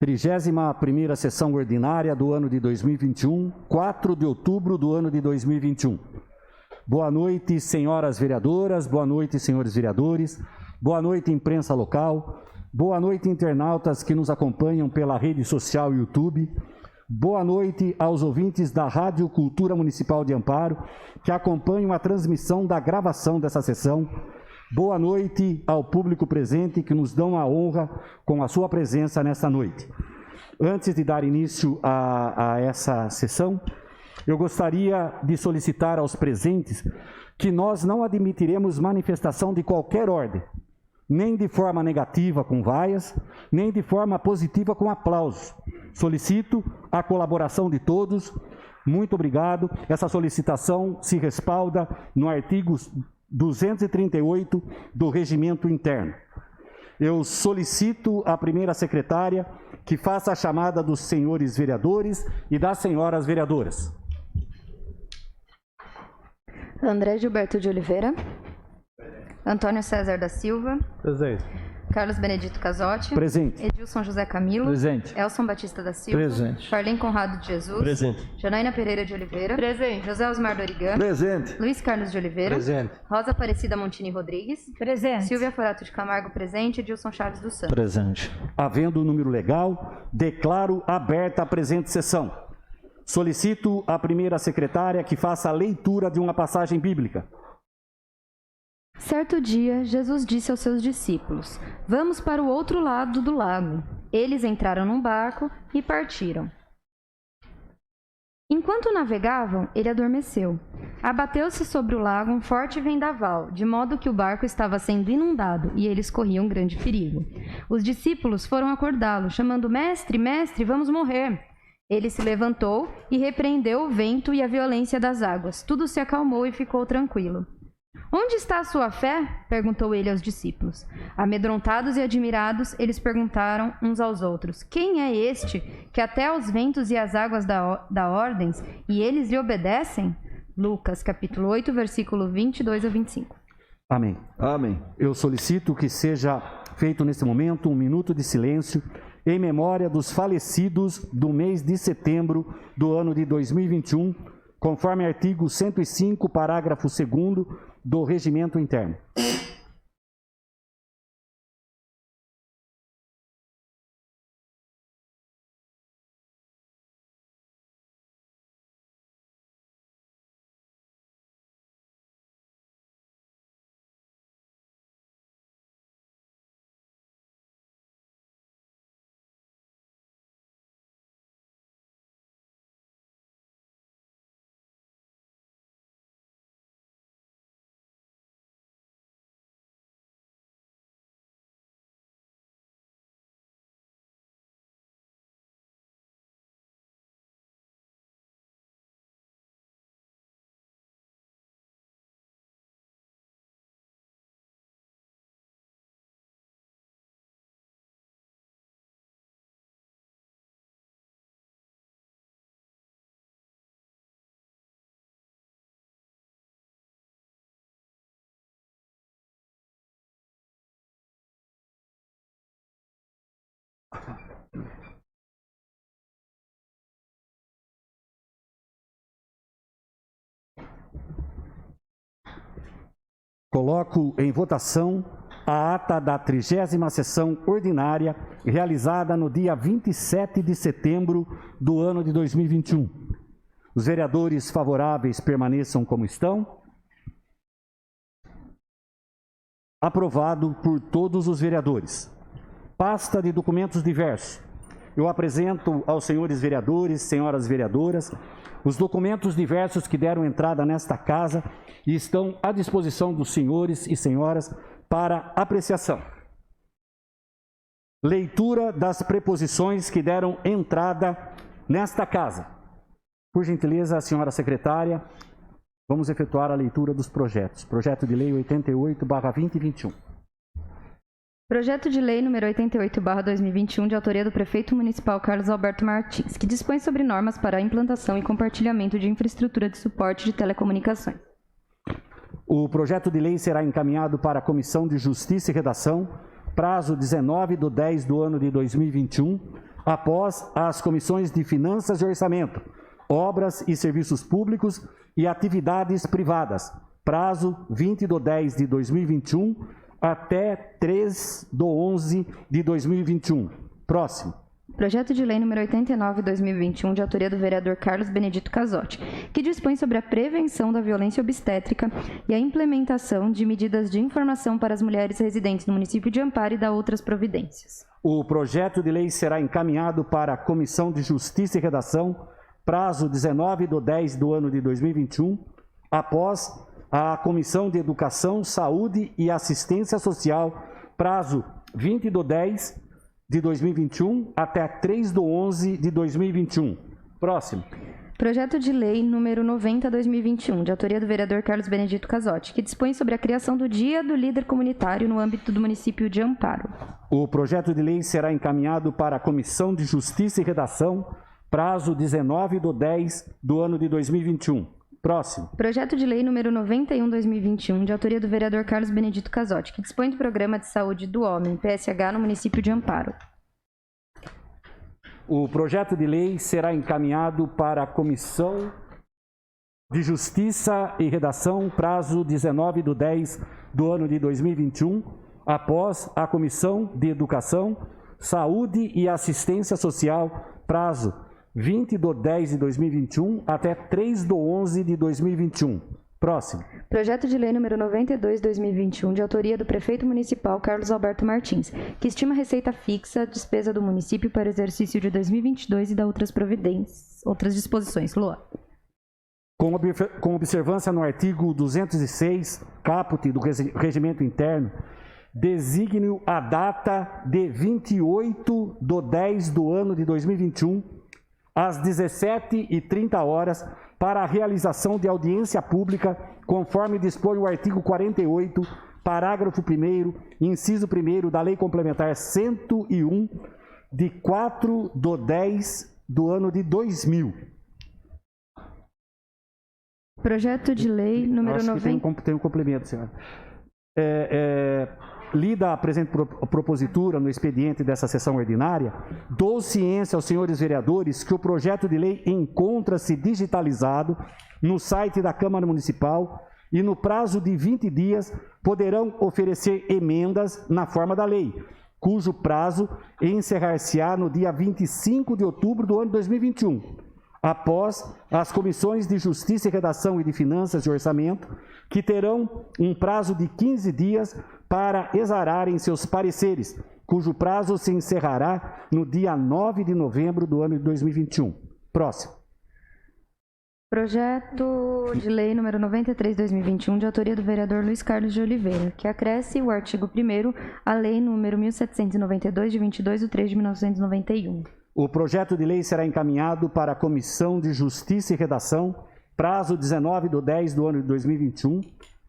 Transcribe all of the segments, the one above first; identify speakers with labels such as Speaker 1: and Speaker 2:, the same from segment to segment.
Speaker 1: 31ª sessão ordinária do ano de 2021, 4 de outubro do ano de 2021. Boa noite, senhoras vereadoras, boa noite, senhores vereadores, boa noite, imprensa local, boa noite, internautas que nos acompanham pela rede social YouTube, boa noite aos ouvintes da Rádio Cultura Municipal de Amparo, que acompanham a transmissão da gravação dessa sessão. Boa noite ao público presente que nos dão a honra com a sua presença nesta noite. Antes de dar início a essa sessão, eu gostaria de solicitar aos presentes que nós não admitiremos manifestação de qualquer ordem, nem de forma negativa com vaias, nem de forma positiva com aplausos. Solicito a colaboração de todos. Muito obrigado. Essa solicitação se respalda no artigo 238 do Regimento Interno. Eu solicito à primeira secretária que faça a chamada dos senhores vereadores e das senhoras vereadoras.
Speaker 2: André Gilberto de Oliveira. Antônio César da Silva.
Speaker 3: Presente.
Speaker 2: Carlos Benedito Casotti.
Speaker 1: Presente.
Speaker 2: Edilson José Camilo.
Speaker 3: Presente.
Speaker 2: Elson Batista da Silva.
Speaker 3: Presente.
Speaker 2: Farlem Conrado de Jesus.
Speaker 3: Presente.
Speaker 2: Janaína Pereira de Oliveira.
Speaker 4: Presente.
Speaker 2: José Osmar Dorigan.
Speaker 3: Presente.
Speaker 2: Luiz Carlos de Oliveira.
Speaker 3: Presente.
Speaker 2: Rosa Aparecida Montini Rodrigues.
Speaker 4: Presente.
Speaker 2: Silvia Forato de Camargo, presente. Edilson Chaves dos Santos.
Speaker 3: Presente.
Speaker 1: Havendo o número legal, declaro aberta a presente sessão. Solicito à primeira secretária que faça a leitura de uma passagem bíblica.
Speaker 2: Certo dia, Jesus disse aos seus discípulos: "Vamos para o outro lado do lago." Eles entraram num barco e partiram. Enquanto navegavam, ele adormeceu. Abateu-se sobre o lago um forte vendaval, de modo que o barco estava sendo inundado e eles corriam grande perigo. Os discípulos foram acordá-lo, chamando: "Mestre, mestre, vamos morrer." Ele se levantou e repreendeu o vento e a violência das águas. Tudo se acalmou e ficou tranquilo. "Onde está a sua fé?" perguntou ele aos discípulos. Amedrontados e admirados, eles perguntaram uns aos outros: "Quem é este que até aos ventos e às águas dá ordens e eles lhe obedecem?" Lucas, capítulo 8, versículo 22 a 25.
Speaker 1: Amém.
Speaker 3: Amém.
Speaker 1: Eu solicito que seja feito nesse momento um minuto de silêncio em memória dos falecidos do mês de setembro do ano de 2021, conforme artigo 105, parágrafo 2º do Regimento Interno. Coloco em votação a ata da 30ª sessão ordinária realizada no dia 27 de setembro do ano de 2021. Os vereadores favoráveis permaneçam como estão. Aprovado por todos os vereadores. Pasta de documentos diversos. Eu apresento aos senhores vereadores, senhoras vereadoras, os documentos diversos que deram entrada nesta casa e estão à disposição dos senhores e senhoras para apreciação. Leitura das preposições que deram entrada nesta casa. Por gentileza, senhora secretária, vamos efetuar a leitura dos projetos. Projeto de Lei 88/2021.
Speaker 2: Projeto de Lei número 88/2021, de autoria do Prefeito Municipal Carlos Alberto Martins, que dispõe sobre normas para a implantação e compartilhamento de infraestrutura de suporte de telecomunicações.
Speaker 1: O projeto de lei será encaminhado para a Comissão de Justiça e Redação, prazo 19/10 do ano de 2021, após as comissões de Finanças e Orçamento, Obras e Serviços Públicos e Atividades Privadas, prazo 20/10/2021 até 3/11/2021. Próximo.
Speaker 2: Projeto de Lei nº 89/2021, de autoria do vereador Carlos Benedito Casotti, que dispõe sobre a prevenção da violência obstétrica e a implementação de medidas de informação para as mulheres residentes no município de Amparo e da outras providências.
Speaker 1: O projeto de lei será encaminhado para a Comissão de Justiça e Redação, prazo 19/10/2021, após a Comissão de Educação, Saúde e Assistência Social, prazo 20/10/2021 até 3/11/2021. Próximo.
Speaker 2: Projeto de Lei número 90/2021, de autoria do vereador Carlos Benedito Casotti, que dispõe sobre a criação do Dia do Líder Comunitário no âmbito do município de Amparo.
Speaker 1: O projeto de lei será encaminhado para a Comissão de Justiça e Redação, prazo 19/10/2021. Próximo.
Speaker 2: Projeto de Lei número 91/2021, de autoria do vereador Carlos Benedito Casotti, que dispõe do Programa de Saúde do Homem, PSH, no município de Amparo.
Speaker 1: O projeto de lei será encaminhado para a Comissão de Justiça e Redação, prazo 19/10/2021, após a Comissão de Educação, Saúde e Assistência Social, prazo 20/10/2021 até 3/11/2021. Próximo.
Speaker 2: Projeto de Lei nº 92/2021, de autoria do prefeito municipal Carlos Alberto Martins, que estima a receita fixa, despesa do município para o exercício de 2022 e da outras providências, outras disposições. Luan.
Speaker 1: Com observância no artigo 206, caput do Regimento Interno, designe a data de 28/10/2021, às 17h30, para a realização de audiência pública, conforme dispõe o artigo 48, parágrafo 1º, inciso 1º da Lei Complementar 101, de 4/10/2000.
Speaker 2: Projeto de Lei número 90...
Speaker 1: Tem um complemento, senhora. Lida a presente propositura no expediente dessa sessão ordinária, dou ciência aos senhores vereadores que o projeto de lei encontra-se digitalizado no site da Câmara Municipal e no prazo de 20 dias poderão oferecer emendas na forma da lei, cujo prazo encerrar-se-á no dia 25 de outubro do ano 2021, após as comissões de Justiça e Redação e de Finanças e Orçamento, que terão um prazo de 15 dias para exararem seus pareceres, cujo prazo se encerrará no dia 9 de novembro do ano de 2021. Próximo.
Speaker 2: Projeto de Lei número 93/2021, de autoria do vereador Luiz Carlos de Oliveira, que acresce o artigo 1º à Lei número 1792, de 22/3/1991.
Speaker 1: O projeto de lei será encaminhado para a Comissão de Justiça e Redação, prazo 19/10 do ano de 2021,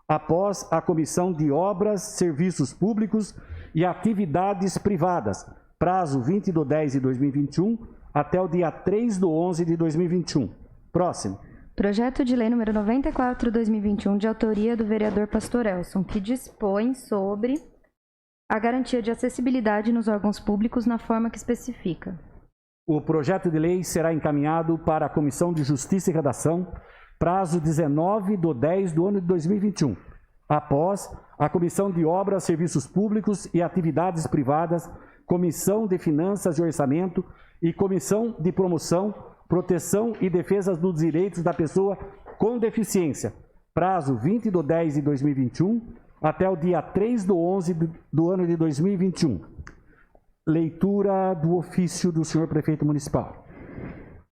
Speaker 1: após a Comissão de Obras, Serviços Públicos e Atividades Privadas, prazo 20/10/2021, até o dia 3/11/2021. Próximo.
Speaker 2: Projeto de Lei número 94/2021, de autoria do vereador Pastor Elson, que dispõe sobre a garantia de acessibilidade nos órgãos públicos na forma que especifica.
Speaker 1: O projeto de lei será encaminhado para a Comissão de Justiça e Redação, prazo 19/10 do ano de 2021, após a Comissão de Obras, Serviços Públicos e Atividades Privadas, Comissão de Finanças e Orçamento e Comissão de Promoção, Proteção e Defesa dos Direitos da Pessoa com Deficiência, prazo 20/10/2021 até o dia 3/11 do ano de 2021. Leitura do ofício do senhor prefeito municipal.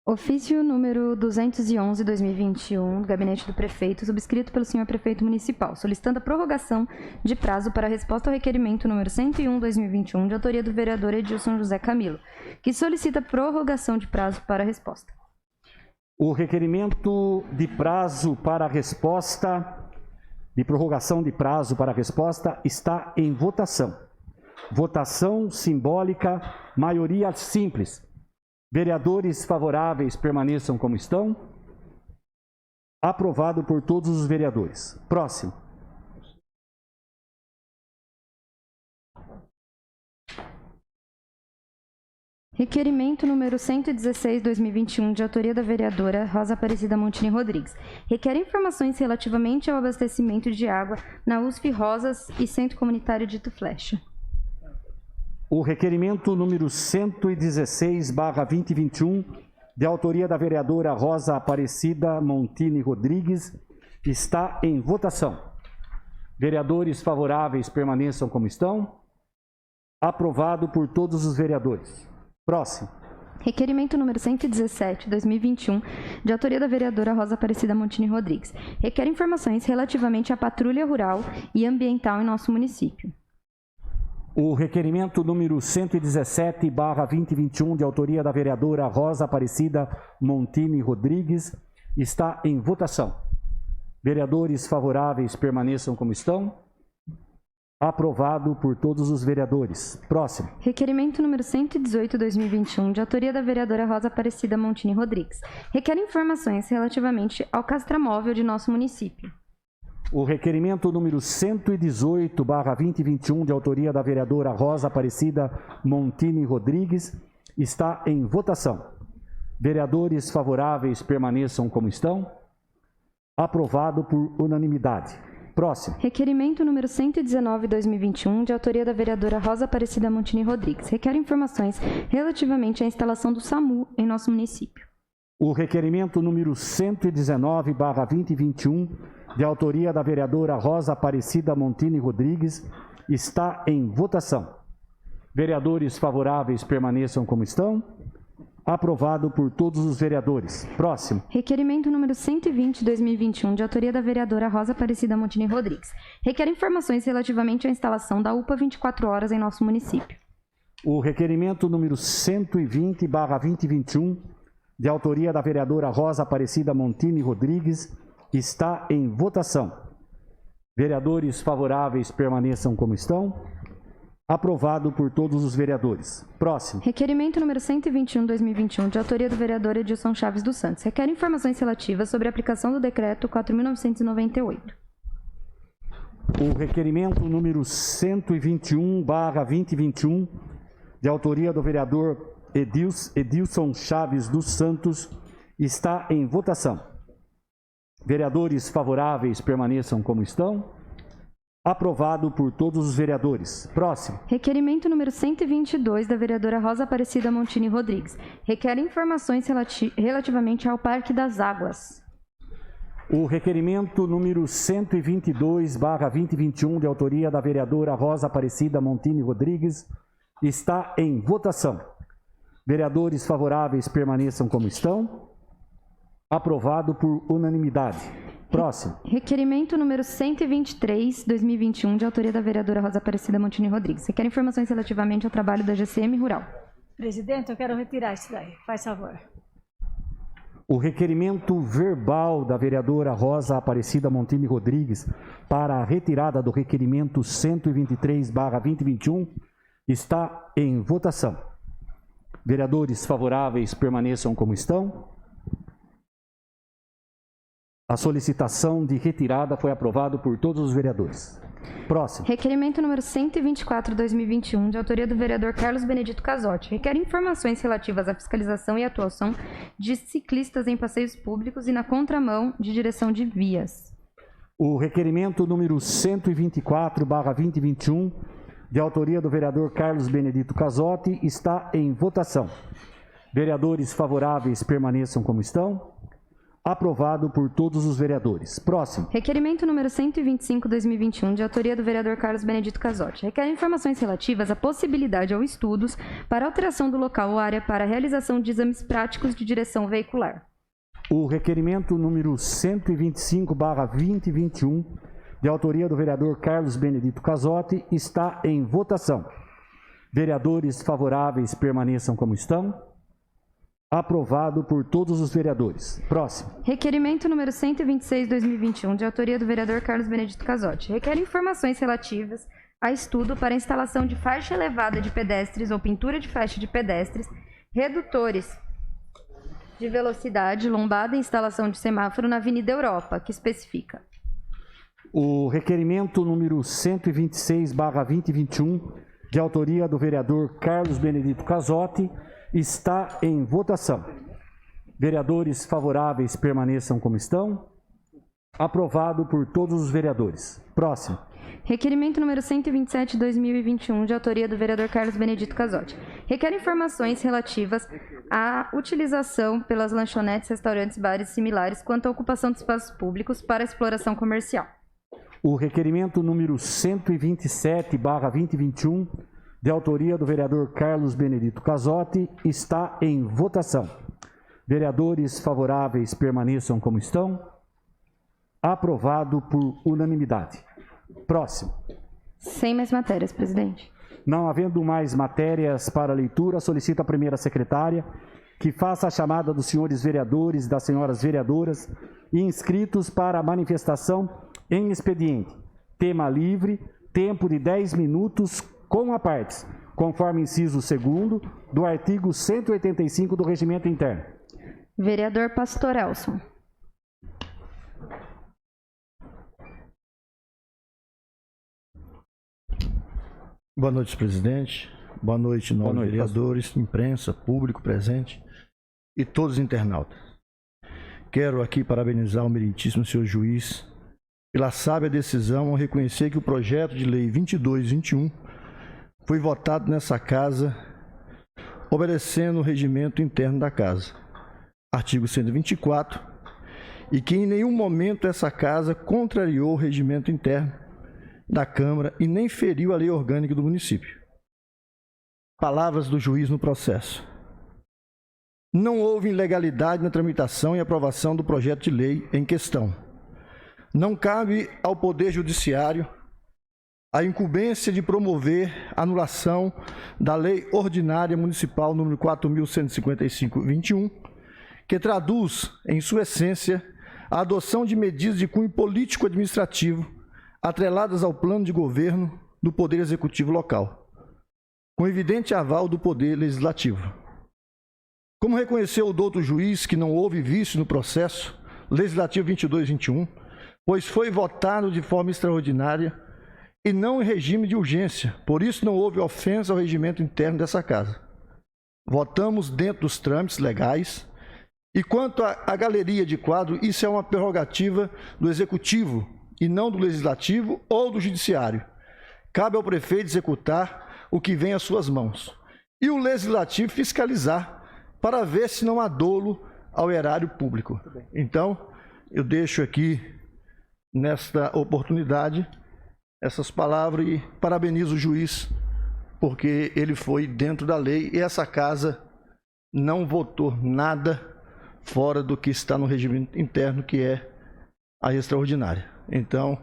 Speaker 2: Ofício número 211/2021, do Gabinete do Prefeito, subscrito pelo senhor Prefeito Municipal, solicitando a prorrogação de prazo para a resposta ao requerimento número 101/2021, de autoria do vereador Edilson José Camilo, que solicita prorrogação de prazo para a resposta.
Speaker 1: O requerimento de prazo para a resposta, de prorrogação de prazo para a resposta, está em votação. Votação simbólica, maioria simples. Vereadores favoráveis permaneçam como estão. Aprovado por todos os vereadores. Próximo.
Speaker 2: Requerimento número 116/2021, de autoria da vereadora Rosa Aparecida Montini Rodrigues. Requer informações relativamente ao abastecimento de água na USP Rosas e Centro Comunitário Dito Flecha.
Speaker 1: O requerimento número 116/2021, de autoria da vereadora Rosa Aparecida Montini Rodrigues, está em votação. Vereadores favoráveis permaneçam como estão. Aprovado por todos os vereadores. Próximo.
Speaker 2: Requerimento número 117/2021, de autoria da vereadora Rosa Aparecida Montini Rodrigues. Requer informações relativamente à patrulha rural e ambiental em nosso município.
Speaker 1: O requerimento número 117/2021, de autoria da vereadora Rosa Aparecida Montini Rodrigues, está em votação. Vereadores favoráveis permaneçam como estão. Aprovado por todos os vereadores. Próximo.
Speaker 2: Requerimento número 118/2021, de autoria da vereadora Rosa Aparecida Montini Rodrigues. Requer informações relativamente ao castramóvel de nosso município.
Speaker 1: O requerimento número 118/2021, de autoria da vereadora Rosa Aparecida Montini Rodrigues, está em votação. Vereadores favoráveis permaneçam como estão. Aprovado por unanimidade. Próximo.
Speaker 2: Requerimento número 119/2021, de autoria da vereadora Rosa Aparecida Montini Rodrigues. Requer informações relativamente à instalação do SAMU em nosso município.
Speaker 1: O requerimento número 119/2021, de autoria da vereadora Rosa Aparecida Montini Rodrigues, está em votação. Vereadores favoráveis permaneçam como estão. Aprovado por todos os vereadores. Próximo.
Speaker 2: Requerimento número 120/2021, de autoria da vereadora Rosa Aparecida Montini Rodrigues. Requer informações relativamente à instalação da UPA 24 horas em nosso município.
Speaker 1: O requerimento número 120/2021, de autoria da vereadora Rosa Aparecida Montini Rodrigues, está em votação. Vereadores favoráveis permaneçam como estão. Aprovado por todos os vereadores. Próximo.
Speaker 2: Requerimento número 121/2021, de autoria do vereador Edilson Chaves dos Santos. Requer informações relativas sobre a aplicação do decreto 4.998.
Speaker 1: O requerimento número 121/2021, de autoria do vereador Edilson Chaves dos Santos, está em votação. Vereadores favoráveis permaneçam como estão. Aprovado por todos os vereadores. Próximo.
Speaker 2: Requerimento número 122, da vereadora Rosa Aparecida Montini Rodrigues. Requer informações relativamente ao Parque das Águas.
Speaker 1: O requerimento número 122/2021, de autoria da vereadora Rosa Aparecida Montini Rodrigues, está em votação. Vereadores favoráveis permaneçam como estão. Aprovado por unanimidade. Próximo.
Speaker 2: Requerimento número 123/2021, de autoria da vereadora Rosa Aparecida Montini Rodrigues. Requer informações relativamente ao trabalho da GCM Rural.
Speaker 3: Presidente, eu quero retirar isso daí. Faz favor.
Speaker 1: O requerimento verbal da vereadora Rosa Aparecida Montini Rodrigues para a retirada do requerimento 123/2021 está em votação. Vereadores favoráveis permaneçam como estão. A solicitação de retirada foi aprovada por todos os vereadores. Próximo.
Speaker 2: Requerimento número 124/2021, de autoria do vereador Carlos Benedito Casotti. Requer informações relativas à fiscalização e atuação de ciclistas em passeios públicos e na contramão de direção de vias.
Speaker 1: O requerimento número 124/2021, de autoria do vereador Carlos Benedito Casotti, está em votação. Vereadores favoráveis permaneçam como estão. Aprovado por todos os vereadores. Próximo.
Speaker 2: Requerimento número 125/2021, de autoria do vereador Carlos Benedito Casotti. Requer informações relativas à possibilidade ou estudos para alteração do local ou área para a realização de exames práticos de direção veicular.
Speaker 1: O requerimento número 125/2021, de autoria do vereador Carlos Benedito Casotti, está em votação. Vereadores favoráveis permaneçam como estão. Aprovado por todos os vereadores. Próximo.
Speaker 2: Requerimento número 126/2021, de autoria do vereador Carlos Benedito Casotti. Requer informações relativas a estudo para a instalação de faixa elevada de pedestres ou pintura de faixa de pedestres, redutores de velocidade, lombada e instalação de semáforo na Avenida Europa, que especifica.
Speaker 1: O requerimento número 126/2021, de autoria do vereador Carlos Benedito Casotti, está em votação. Vereadores favoráveis permaneçam como estão. Aprovado por todos os vereadores. Próximo.
Speaker 2: Requerimento número 127 de 2021, de autoria do vereador Carlos Benedito Casotti. Requer informações relativas à utilização pelas lanchonetes, restaurantes, bares similares quanto à ocupação de espaços públicos para exploração comercial.
Speaker 1: O requerimento número 127/2021, de autoria do vereador Carlos Benedito Casotti, está em votação. Vereadores favoráveis permaneçam como estão. Aprovado por unanimidade. Próximo.
Speaker 2: Sem mais matérias, presidente.
Speaker 1: Não havendo mais matérias para leitura, solicito à primeira secretária que faça a chamada dos senhores vereadores e das senhoras vereadoras inscritos para a manifestação em expediente. Tema livre, tempo de 10 minutos com apartes, conforme inciso 2º do artigo 185 do Regimento Interno.
Speaker 2: Vereador Pastor Elson.
Speaker 4: Boa noite, presidente. Boa noite, nobres vereadores, imprensa, público presente e todos os internautas. Quero aqui parabenizar o meritíssimo senhor juiz pela sábia decisão ao reconhecer que o projeto de lei 2221 foi votado nessa casa obedecendo o regimento interno da casa, artigo 124, e que em nenhum momento essa casa contrariou o regimento interno da Câmara e nem feriu a lei orgânica do município. Palavras do juiz no processo. Não houve ilegalidade na tramitação e aprovação do projeto de lei em questão. Não cabe ao Poder Judiciário a incumbência de promover a anulação da Lei Ordinária Municipal número 4.155/21, que traduz, em sua essência, a adoção de medidas de cunho político-administrativo atreladas ao plano de governo do Poder Executivo local, com evidente aval do Poder Legislativo. Como reconheceu o douto juiz que não houve vício no processo legislativo 2221, pois foi votado de forma extraordinária e não em regime de urgência, por isso não houve ofensa ao regimento interno dessa casa. Votamos dentro dos trâmites legais e quanto à galeria de quadro, isso é uma prerrogativa do Executivo e não do Legislativo ou do Judiciário. Cabe ao prefeito executar o que vem às suas mãos e o Legislativo fiscalizar para ver se não há dolo ao erário público. Então, eu deixo aqui, nesta oportunidade, essas palavras e parabenizo o juiz, porque ele foi dentro da lei e essa casa não votou nada fora do que está no regime interno, que é a extraordinária. Então,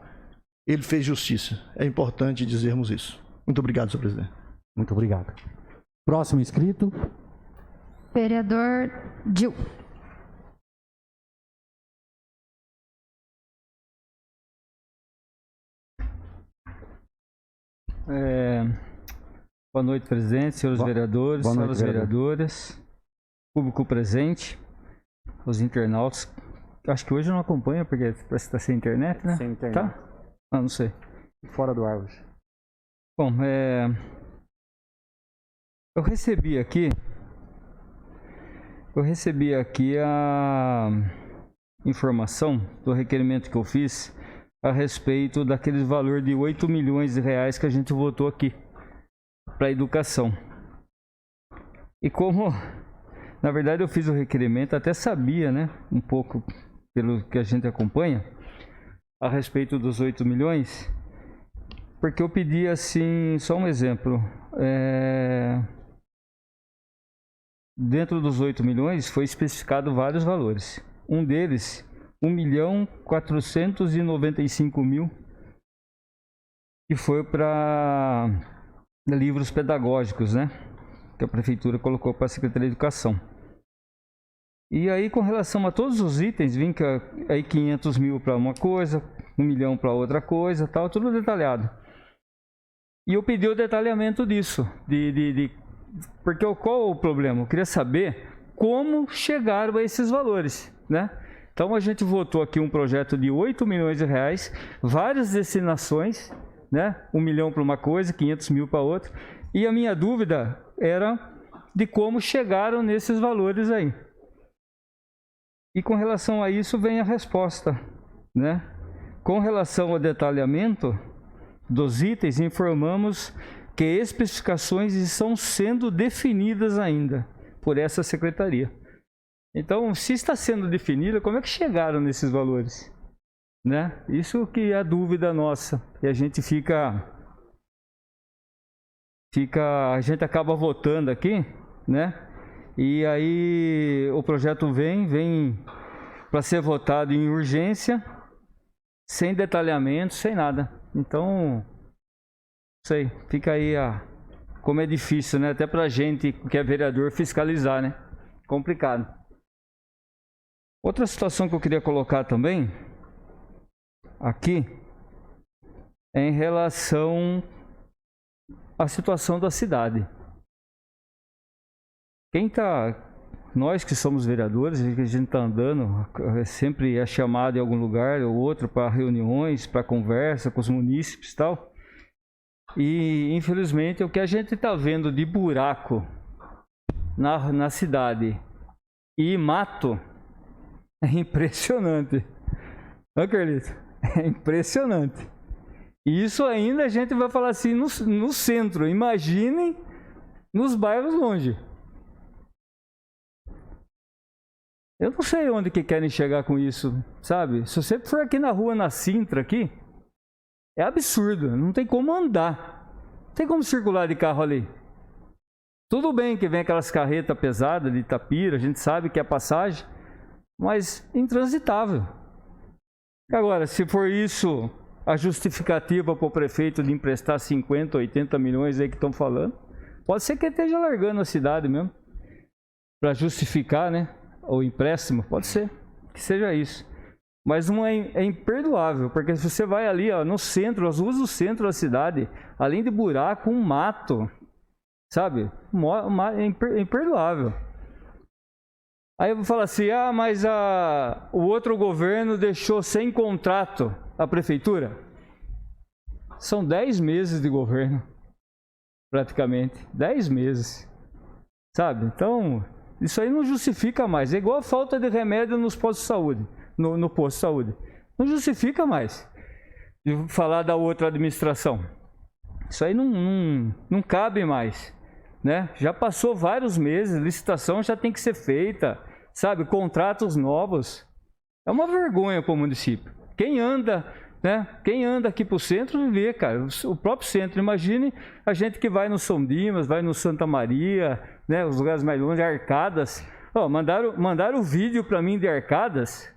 Speaker 4: ele fez justiça. É importante dizermos isso. Muito obrigado, senhor presidente.
Speaker 1: Muito obrigado. Próximo inscrito.
Speaker 2: Vereador Dil.
Speaker 5: Boa noite, presidente, senhores vereadores, senhoras vereadoras, público presente, os internautas. Acho que hoje não acompanha, porque parece que está sem internet, né?
Speaker 1: Sem internet.
Speaker 5: Tá? Ah, não sei.
Speaker 1: Fora do ar hoje.
Speaker 5: Bom, eu recebi aqui a informação do requerimento que eu fiz a respeito daquele valor de 8 milhões de reais que a gente votou aqui para a educação. E como, na verdade, eu fiz o requerimento, até sabia, né, um pouco pelo que a gente acompanha, a respeito dos 8 milhões, porque eu pedi assim, só um exemplo, dentro dos 8 milhões foi especificado vários valores. Um deles, 1.495.000, que foi para livros pedagógicos, né? Que a prefeitura colocou para a Secretaria de Educação. E aí, com relação a todos os itens, vinha aí 500 mil para uma coisa, 1 milhão para outra coisa, tal, tudo detalhado. E eu pedi o detalhamento disso, porque qual o problema? Eu queria saber como chegaram a esses valores, né? Então a gente votou aqui um projeto de 8 milhões de reais, várias destinações, né? 1 milhão para uma coisa, 500 mil para outra. E a minha dúvida era de como chegaram nesses valores aí. E com relação a isso vem a resposta, né? Com relação ao detalhamento dos itens, informamos que especificações estão sendo definidas ainda por essa secretaria. Então, se está sendo definida, como é que chegaram nesses valores? Né? Isso que é a dúvida nossa. E a gente a gente acaba votando aqui, né? E aí o projeto vem para ser votado em urgência, sem detalhamento, sem nada. Então, sei, fica aí como é difícil, né? Até para a gente que é vereador fiscalizar, né? Complicado. Outra situação que eu queria colocar também aqui é em relação à situação da cidade. Nós que somos vereadores, a gente está andando, sempre é chamado em algum lugar ou outro para reuniões, para conversa com os munícipes e tal. E infelizmente o que a gente está vendo de buraco na cidade e mato é impressionante. Não, Carlito? É impressionante. E isso ainda a gente vai falar assim no centro. Imaginem nos bairros longe. Eu não sei onde que querem chegar com isso, sabe? Se você for aqui na rua, na Sintra, aqui, é absurdo. Não tem como andar. Não tem como circular de carro ali. Tudo bem que vem aquelas carretas pesadas de Itapira, a gente sabe que é passagem, mas intransitável. Agora, se for isso a justificativa para o prefeito de emprestar 50, 80 milhões aí que estão falando, pode ser que ele esteja largando a cidade mesmo, para justificar, né, o empréstimo, pode ser que seja isso. Mas não é imperdoável, porque se você vai ali no centro, as ruas do centro da cidade, além de buraco, um mato, sabe? É imperdoável. Aí eu vou falar assim, mas o outro governo deixou sem contrato a prefeitura. São 10 meses de governo, praticamente, 10 meses, sabe? Então, isso aí não justifica mais, é igual a falta de remédio nos postos de saúde, no posto de saúde. Não justifica mais de falar da outra administração. Isso aí não cabe mais, né? Já passou vários meses, licitação já tem que ser feita, sabe? Contratos novos. É uma vergonha para o município. Quem anda, né? Quem anda aqui para o centro vê, cara, o próprio centro. Imagine a gente que vai no São Dimas, vai no Santa Maria, né? Os lugares mais longe, Arcadas. Mandaram o vídeo para mim de Arcadas,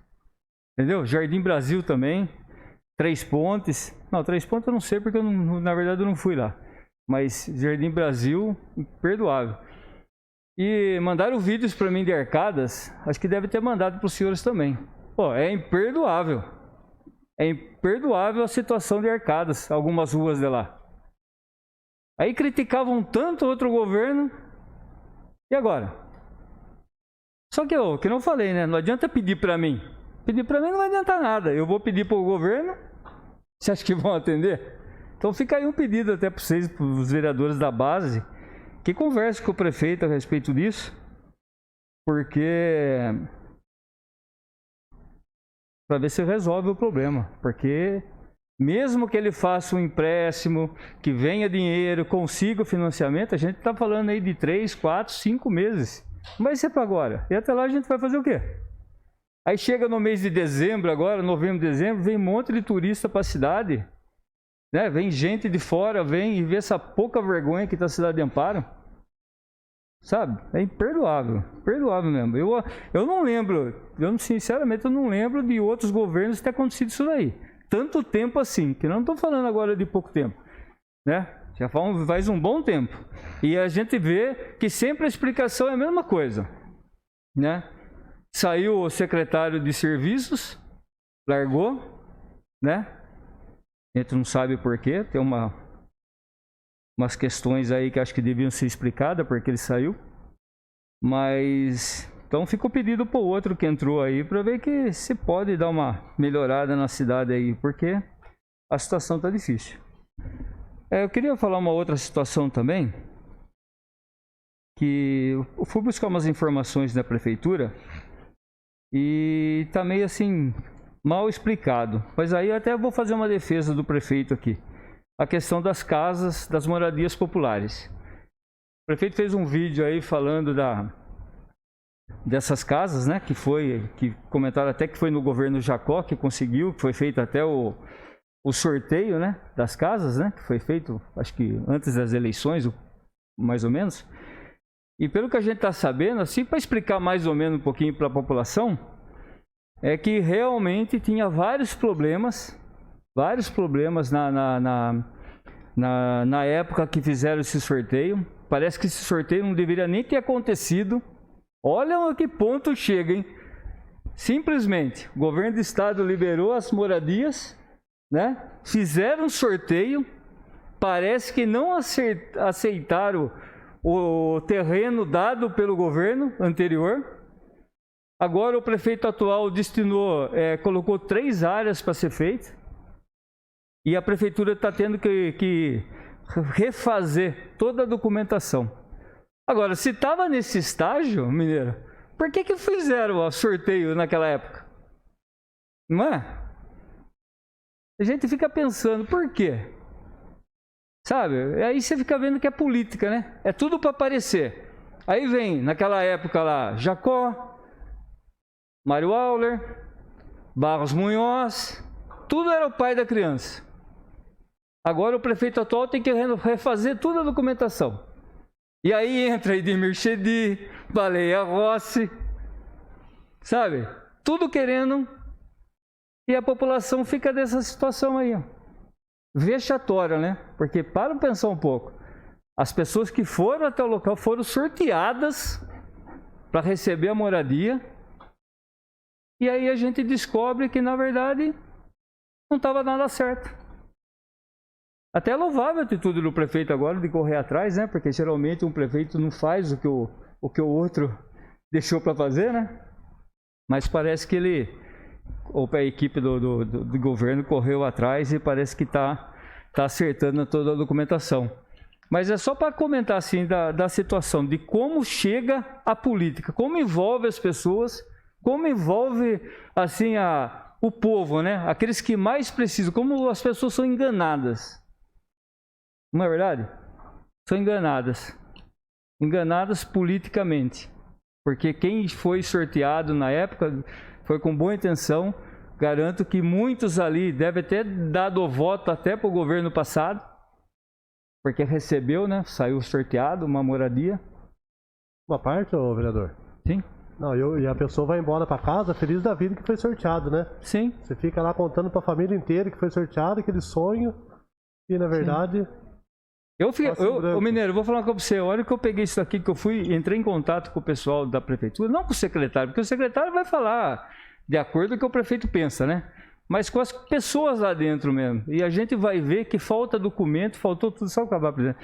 Speaker 5: entendeu? Jardim Brasil também, Três Pontes. Não, Três Pontes eu não sei porque na verdade eu não fui lá. Mas Jardim Brasil, imperdoável. E mandaram vídeos para mim de Arcadas, acho que deve ter mandado para os senhores também. É imperdoável. É imperdoável a situação de Arcadas, algumas ruas de lá. Aí criticavam tanto outro governo, e agora? Só que eu não falei, né? Não adianta pedir para mim. Pedir para mim não vai adiantar nada. Eu vou pedir para o governo, você acha que vão atender? Então fica aí um pedido até para vocês, para os vereadores da base, que converse com o prefeito a respeito disso, porque para ver se resolve o problema, porque mesmo que ele faça um empréstimo, que venha dinheiro, consiga o financiamento, a gente está falando aí de 3, 4, 5 meses. Não vai ser para agora. E até lá a gente vai fazer o quê? Aí chega no mês de dezembro agora, novembro, dezembro, vem um monte de turista para a cidade, né? Vem gente de fora, vem e vê essa pouca vergonha que está a cidade de Amparo. Sabe? É imperdoável. Perdoável mesmo. Eu não lembro, sinceramente, eu não lembro de outros governos ter acontecido isso daí. Tanto tempo assim, que não estou falando agora de pouco tempo, né? Já faz um bom tempo. E a gente vê que sempre a explicação é a mesma coisa, né? Saiu o secretário de serviços, largou, né? A gente não sabe por quê, tem umas questões aí que acho que deviam ser explicadas porque ele saiu. Mas então fica o pedido para o outro que entrou aí para ver que se pode dar uma melhorada na cidade aí, porque a situação está difícil. Eu queria falar uma outra situação também, que eu fui buscar umas informações da prefeitura e tá meio assim mal explicado. Mas aí eu até vou fazer uma defesa do prefeito aqui. A questão das casas, das moradias populares. O prefeito fez um vídeo aí falando dessas casas, né? Que comentaram até que foi no governo Jacó que conseguiu, que foi feito até o sorteio, né? Das casas, né? Que foi feito, acho que antes das eleições, mais ou menos. E pelo que a gente está sabendo, assim, para explicar mais ou menos um pouquinho para a população, é que realmente tinha vários problemas na época que fizeram esse sorteio. Parece que esse sorteio não deveria nem ter acontecido. Olha a que ponto chega, hein? Simplesmente, o governo do estado liberou as moradias, né? Fizeram um sorteio, parece que não aceitaram o terreno dado pelo governo anterior. Agora o prefeito atual colocou 3 áreas para ser feito. E a prefeitura está tendo que refazer toda a documentação. Agora, se estava nesse estágio, Mineiro, por que fizeram o sorteio naquela época? Não é? A gente fica pensando, por quê? Sabe? Aí você fica vendo que é política, né? É tudo para aparecer. Aí vem, naquela época lá, Jacó, Mário Auler, Barros Munhoz, tudo era o pai da criança. Agora o prefeito atual tem que refazer toda a documentação. E aí entra Edmir Chedi, Baleia Rossi, sabe? Tudo querendo, e a população fica dessa situação aí, ó. Vexatória, né? Porque para pensar um pouco, as pessoas que foram até o local foram sorteadas para receber a moradia, e aí a gente descobre que na verdade não estava nada certo. Até é louvável a atitude do prefeito agora de correr atrás, né? Porque geralmente um prefeito não faz o que o outro deixou para fazer, né? Mas parece que a equipe do governo correu atrás e parece que está acertando toda a documentação. Mas é só para comentar assim da situação, de como chega a política, como envolve as pessoas, como envolve assim o povo, né? Aqueles que mais precisam, como as pessoas são enganadas. Não é verdade? São enganadas. Enganadas politicamente. Porque quem foi sorteado na época foi com boa intenção. Garanto que muitos ali devem ter dado o voto até para o governo passado. Porque recebeu, né? Saiu sorteado uma moradia.
Speaker 6: Uma parte, ô vereador?
Speaker 5: Sim.
Speaker 6: Não, e a pessoa vai embora para casa feliz da vida que foi sorteado, né?
Speaker 5: Sim.
Speaker 6: Você fica lá contando para a família inteira que foi sorteado, aquele sonho. E na verdade... Sim.
Speaker 5: Mineiro, vou falar uma coisa para você. A hora que eu peguei isso aqui, que eu entrei em contato com o pessoal da prefeitura, não com o secretário, porque o secretário vai falar de acordo com o que o prefeito pensa, né? Mas com as pessoas lá dentro mesmo. E a gente vai ver que falta documento, faltou tudo, só acabar, presidente.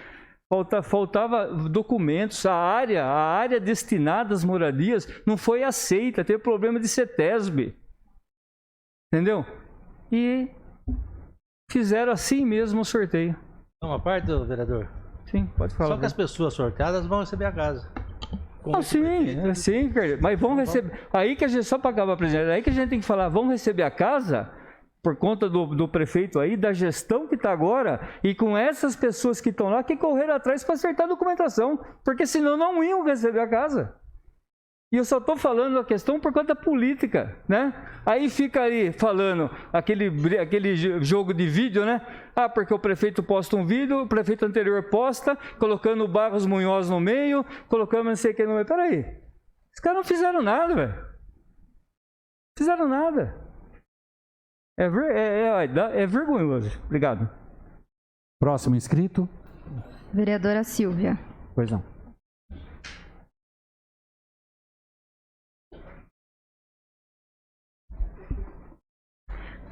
Speaker 5: Faltava documentos, a área destinada às moradias não foi aceita, teve problema de CETESB. Entendeu? E fizeram assim mesmo o sorteio.
Speaker 7: Uma parte do vereador?
Speaker 5: Sim, pode falar.
Speaker 7: Só que as pessoas sorteadas vão receber a casa.
Speaker 5: Não, sim, mas vão receber. Aí que a gente, só para acabar, presidente, aí que a gente tem que falar, vão receber a casa por conta do prefeito aí, da gestão que está agora, e com essas pessoas que estão lá, que correram atrás para acertar a documentação, porque senão não iam receber a casa. E eu só estou falando a questão por conta da política, né? Aí fica ali falando aquele jogo de vídeo, né? Ah, porque o prefeito posta um vídeo, o prefeito anterior posta, colocando o Barros Munhoz no meio, colocando não sei o que no meio. Peraí, os caras não fizeram nada, velho. Fizeram nada. É vergonhoso. Obrigado.
Speaker 1: Próximo inscrito.
Speaker 2: Vereadora Silvia.
Speaker 1: Pois não.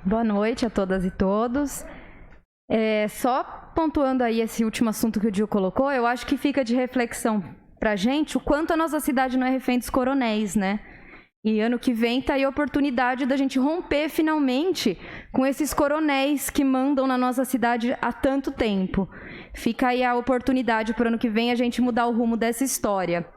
Speaker 2: Boa noite a todas e todos. Só pontuando aí esse último assunto que o Dio colocou, eu acho que fica de reflexão pra gente o quanto a nossa cidade não é refém dos coronéis, né? E ano que vem está aí a oportunidade da gente romper finalmente com esses coronéis que mandam na nossa cidade há tanto tempo. Fica aí a oportunidade para o ano que vem a gente mudar o rumo dessa história.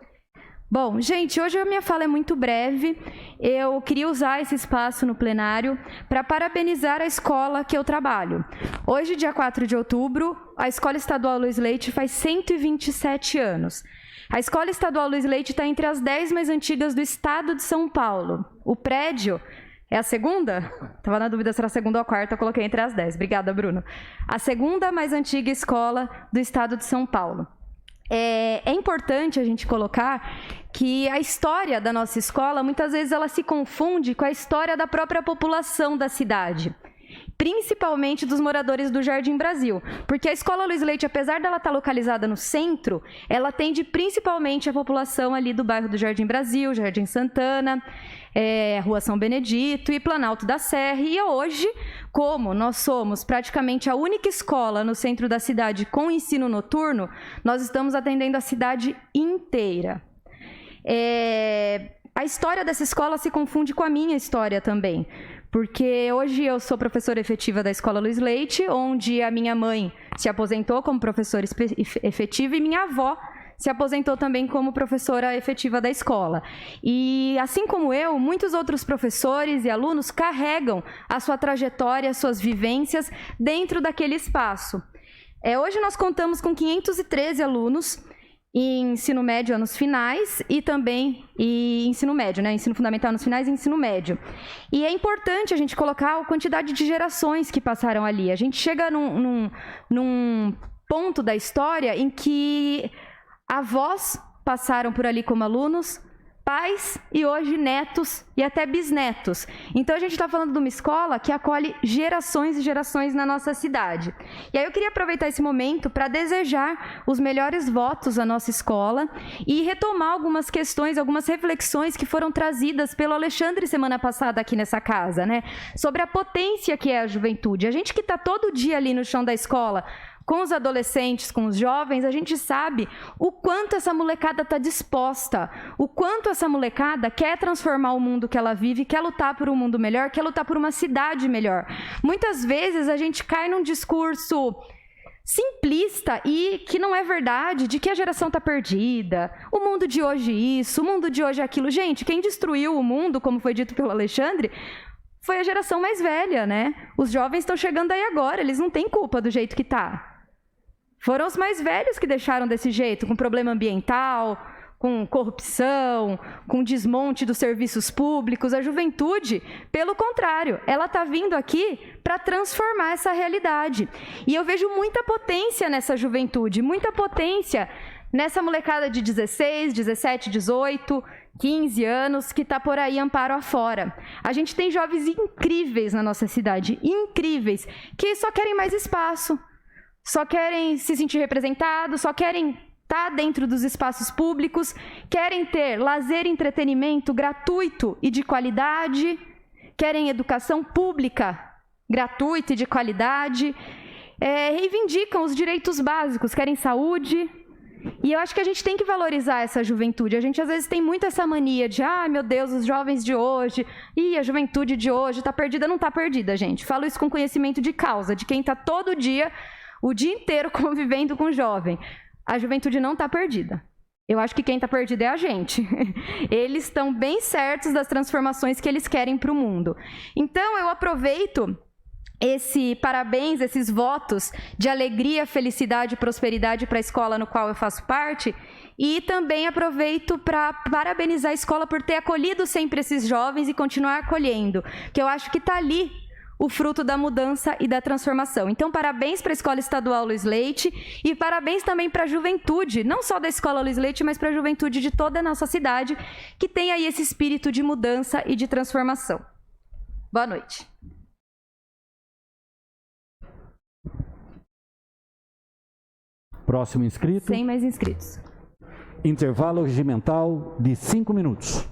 Speaker 2: Bom, gente, hoje a minha fala é muito breve. Eu queria usar esse espaço no plenário para parabenizar a escola que eu trabalho. Hoje, dia 4 de outubro, a Escola Estadual Luiz Leite faz 127 anos. A Escola Estadual Luiz Leite está entre as 10 mais antigas do estado de São Paulo. O prédio é a segunda? Estava na dúvida se era a segunda ou a quarta, eu coloquei entre as 10. Obrigada, Bruno. A segunda mais antiga escola do estado de São Paulo. É importante a gente colocar que a história da nossa escola, muitas vezes ela se confunde com a história da própria população da cidade, principalmente dos moradores do Jardim Brasil, porque a Escola Luiz Leite, apesar dela estar localizada no centro, ela atende principalmente a população ali do bairro do Jardim Brasil, Jardim Santana, Rua São Benedito e Planalto da Serra. E hoje, como nós somos praticamente a única escola no centro da cidade com ensino noturno, nós estamos atendendo a cidade inteira. A história dessa escola se confunde com a minha história também, porque hoje eu sou professora efetiva da Escola Luiz Leite, onde a minha mãe se aposentou como professora efetiva e minha avó se aposentou também como professora efetiva da escola. E, assim como eu, muitos outros professores e alunos carregam a sua trajetória, as suas vivências dentro daquele espaço. Hoje nós contamos com 513 alunos em ensino médio anos finais e também ensino médio, né? Ensino fundamental anos finais e ensino médio. E é importante a gente colocar a quantidade de gerações que passaram ali. A gente chega num ponto da história em que avós passaram por ali como alunos, pais e hoje netos e até bisnetos. Então a gente está falando de uma escola que acolhe gerações e gerações na nossa cidade. E aí eu queria aproveitar esse momento para desejar os melhores votos à nossa escola e retomar algumas questões, algumas reflexões que foram trazidas pelo Alexandre semana passada aqui nessa casa, né? Sobre a potência que é a juventude. A gente que está todo dia ali no chão da escola, com os adolescentes, com os jovens, a gente sabe o quanto essa molecada está disposta, o quanto essa molecada quer transformar o mundo que ela vive, quer lutar por um mundo melhor, quer lutar por uma cidade melhor. Muitas vezes a gente cai num discurso simplista e que não é verdade, de que a geração está perdida, o mundo de hoje isso, o mundo de hoje aquilo. Gente, quem destruiu o mundo, como foi dito pelo Alexandre, foi a geração mais velha, né? Os jovens estão chegando aí agora, eles não têm culpa do jeito que está. Foram os mais velhos que deixaram desse jeito, com problema ambiental, com corrupção, com desmonte dos serviços públicos. A juventude, pelo contrário, ela está vindo aqui para transformar essa realidade. E eu vejo muita potência nessa juventude, muita potência nessa molecada de 16, 17, 18, 15 anos que está por aí amparo afora. A gente tem jovens incríveis na nossa cidade, incríveis, que só querem mais espaço, só querem se sentir representados, só querem estar dentro dos espaços públicos, querem ter lazer e entretenimento gratuito e de qualidade, querem educação pública gratuita e de qualidade, reivindicam os direitos básicos, querem saúde. E eu acho que a gente tem que valorizar essa juventude. A gente às vezes tem muito essa mania de, meu Deus, os jovens de hoje, a juventude de hoje está perdida. Não está perdida, gente. Falo isso com conhecimento de causa, de quem está todo dia, o dia inteiro convivendo com o jovem. A juventude não está perdida. Eu acho que quem está perdido é a gente. Eles estão bem certos das transformações que eles querem para o mundo. Então, eu aproveito esse parabéns, esses votos de alegria, felicidade e prosperidade para a escola no qual eu faço parte, e também aproveito para parabenizar a escola por ter acolhido sempre esses jovens e continuar acolhendo, que eu acho que está ali o fruto da mudança e da transformação. Então, parabéns para a Escola Estadual Luiz Leite e parabéns também para a juventude, não só da Escola Luiz Leite, mas para a juventude de toda a nossa cidade, que tem aí esse espírito de mudança e de transformação. Boa noite.
Speaker 1: Próximo inscrito.
Speaker 2: Sem mais inscritos.
Speaker 1: Intervalo regimental de 5 minutos.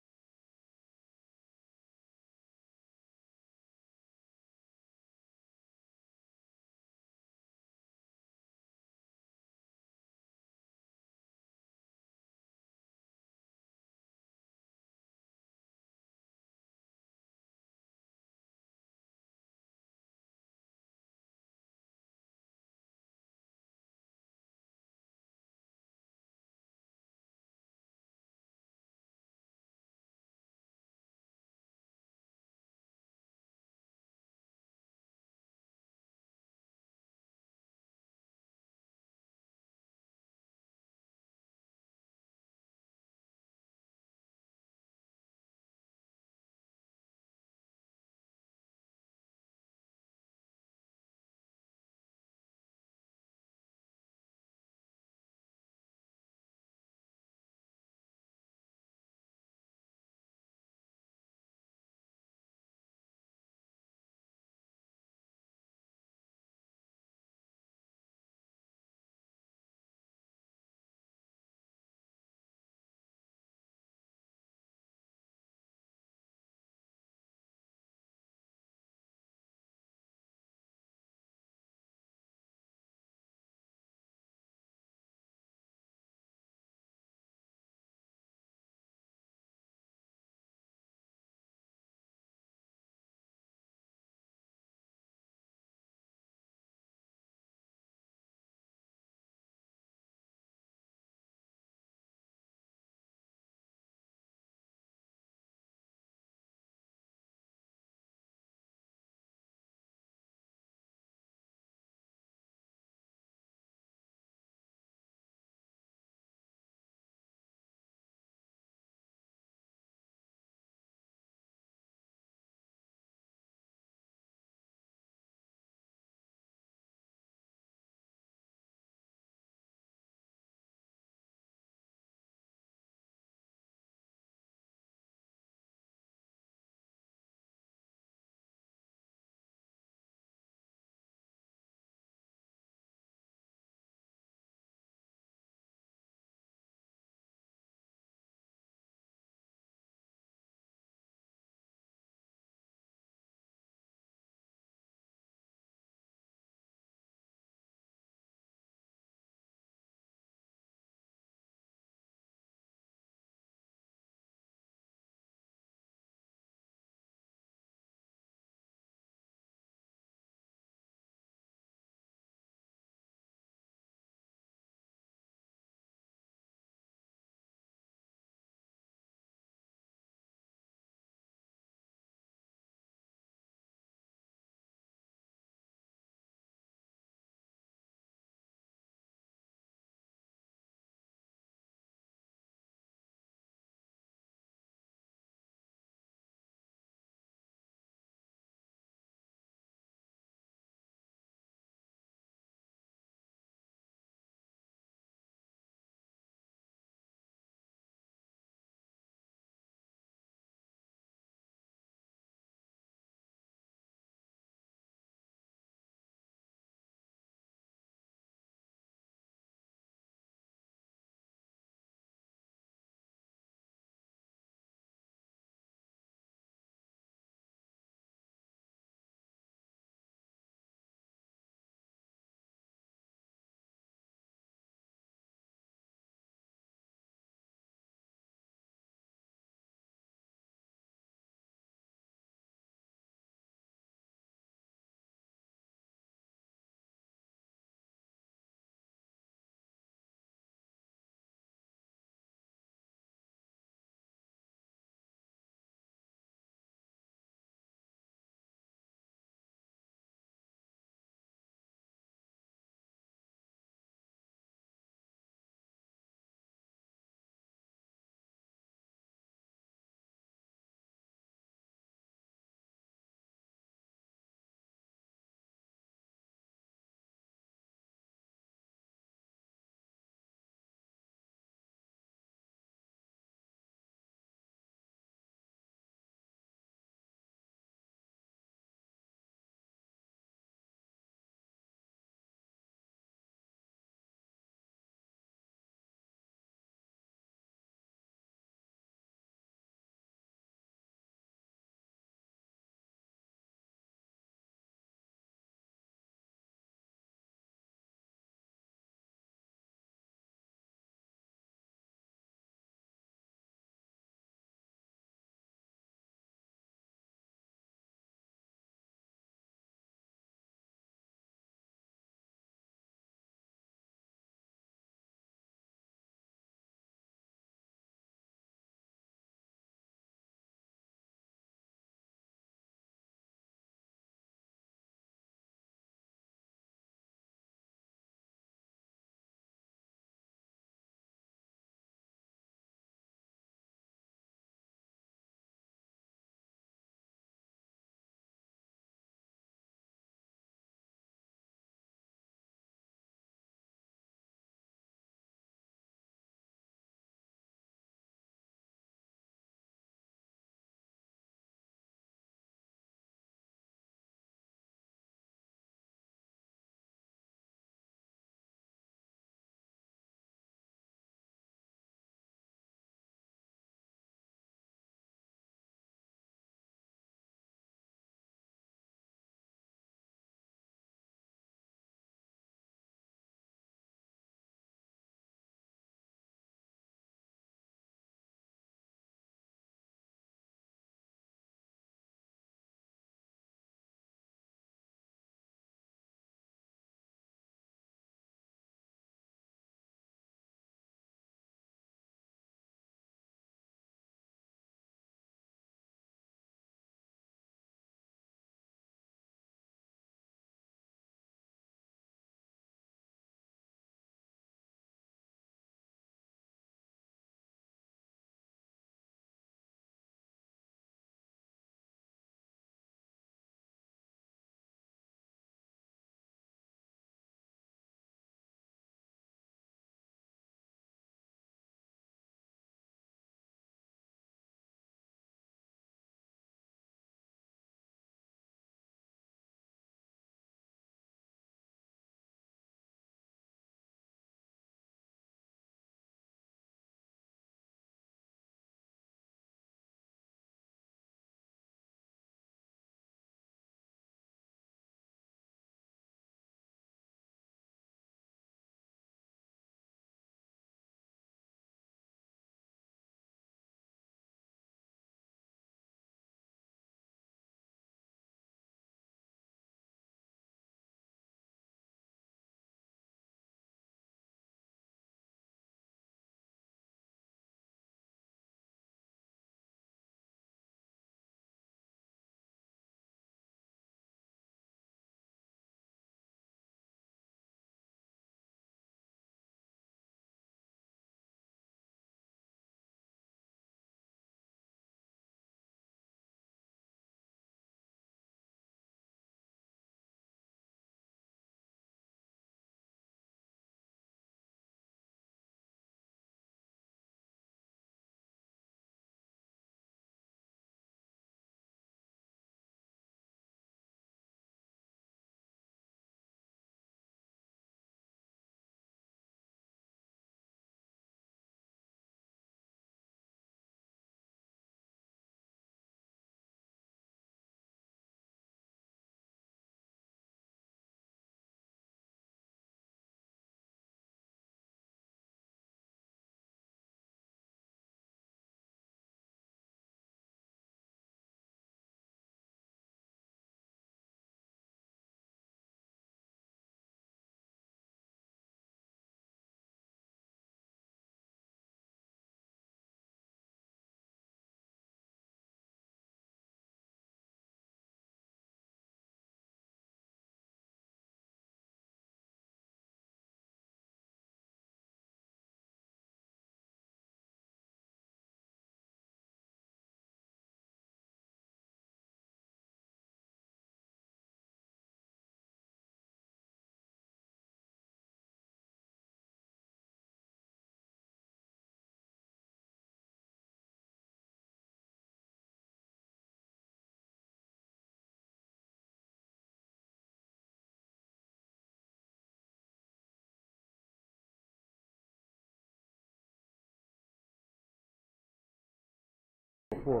Speaker 6: Pô,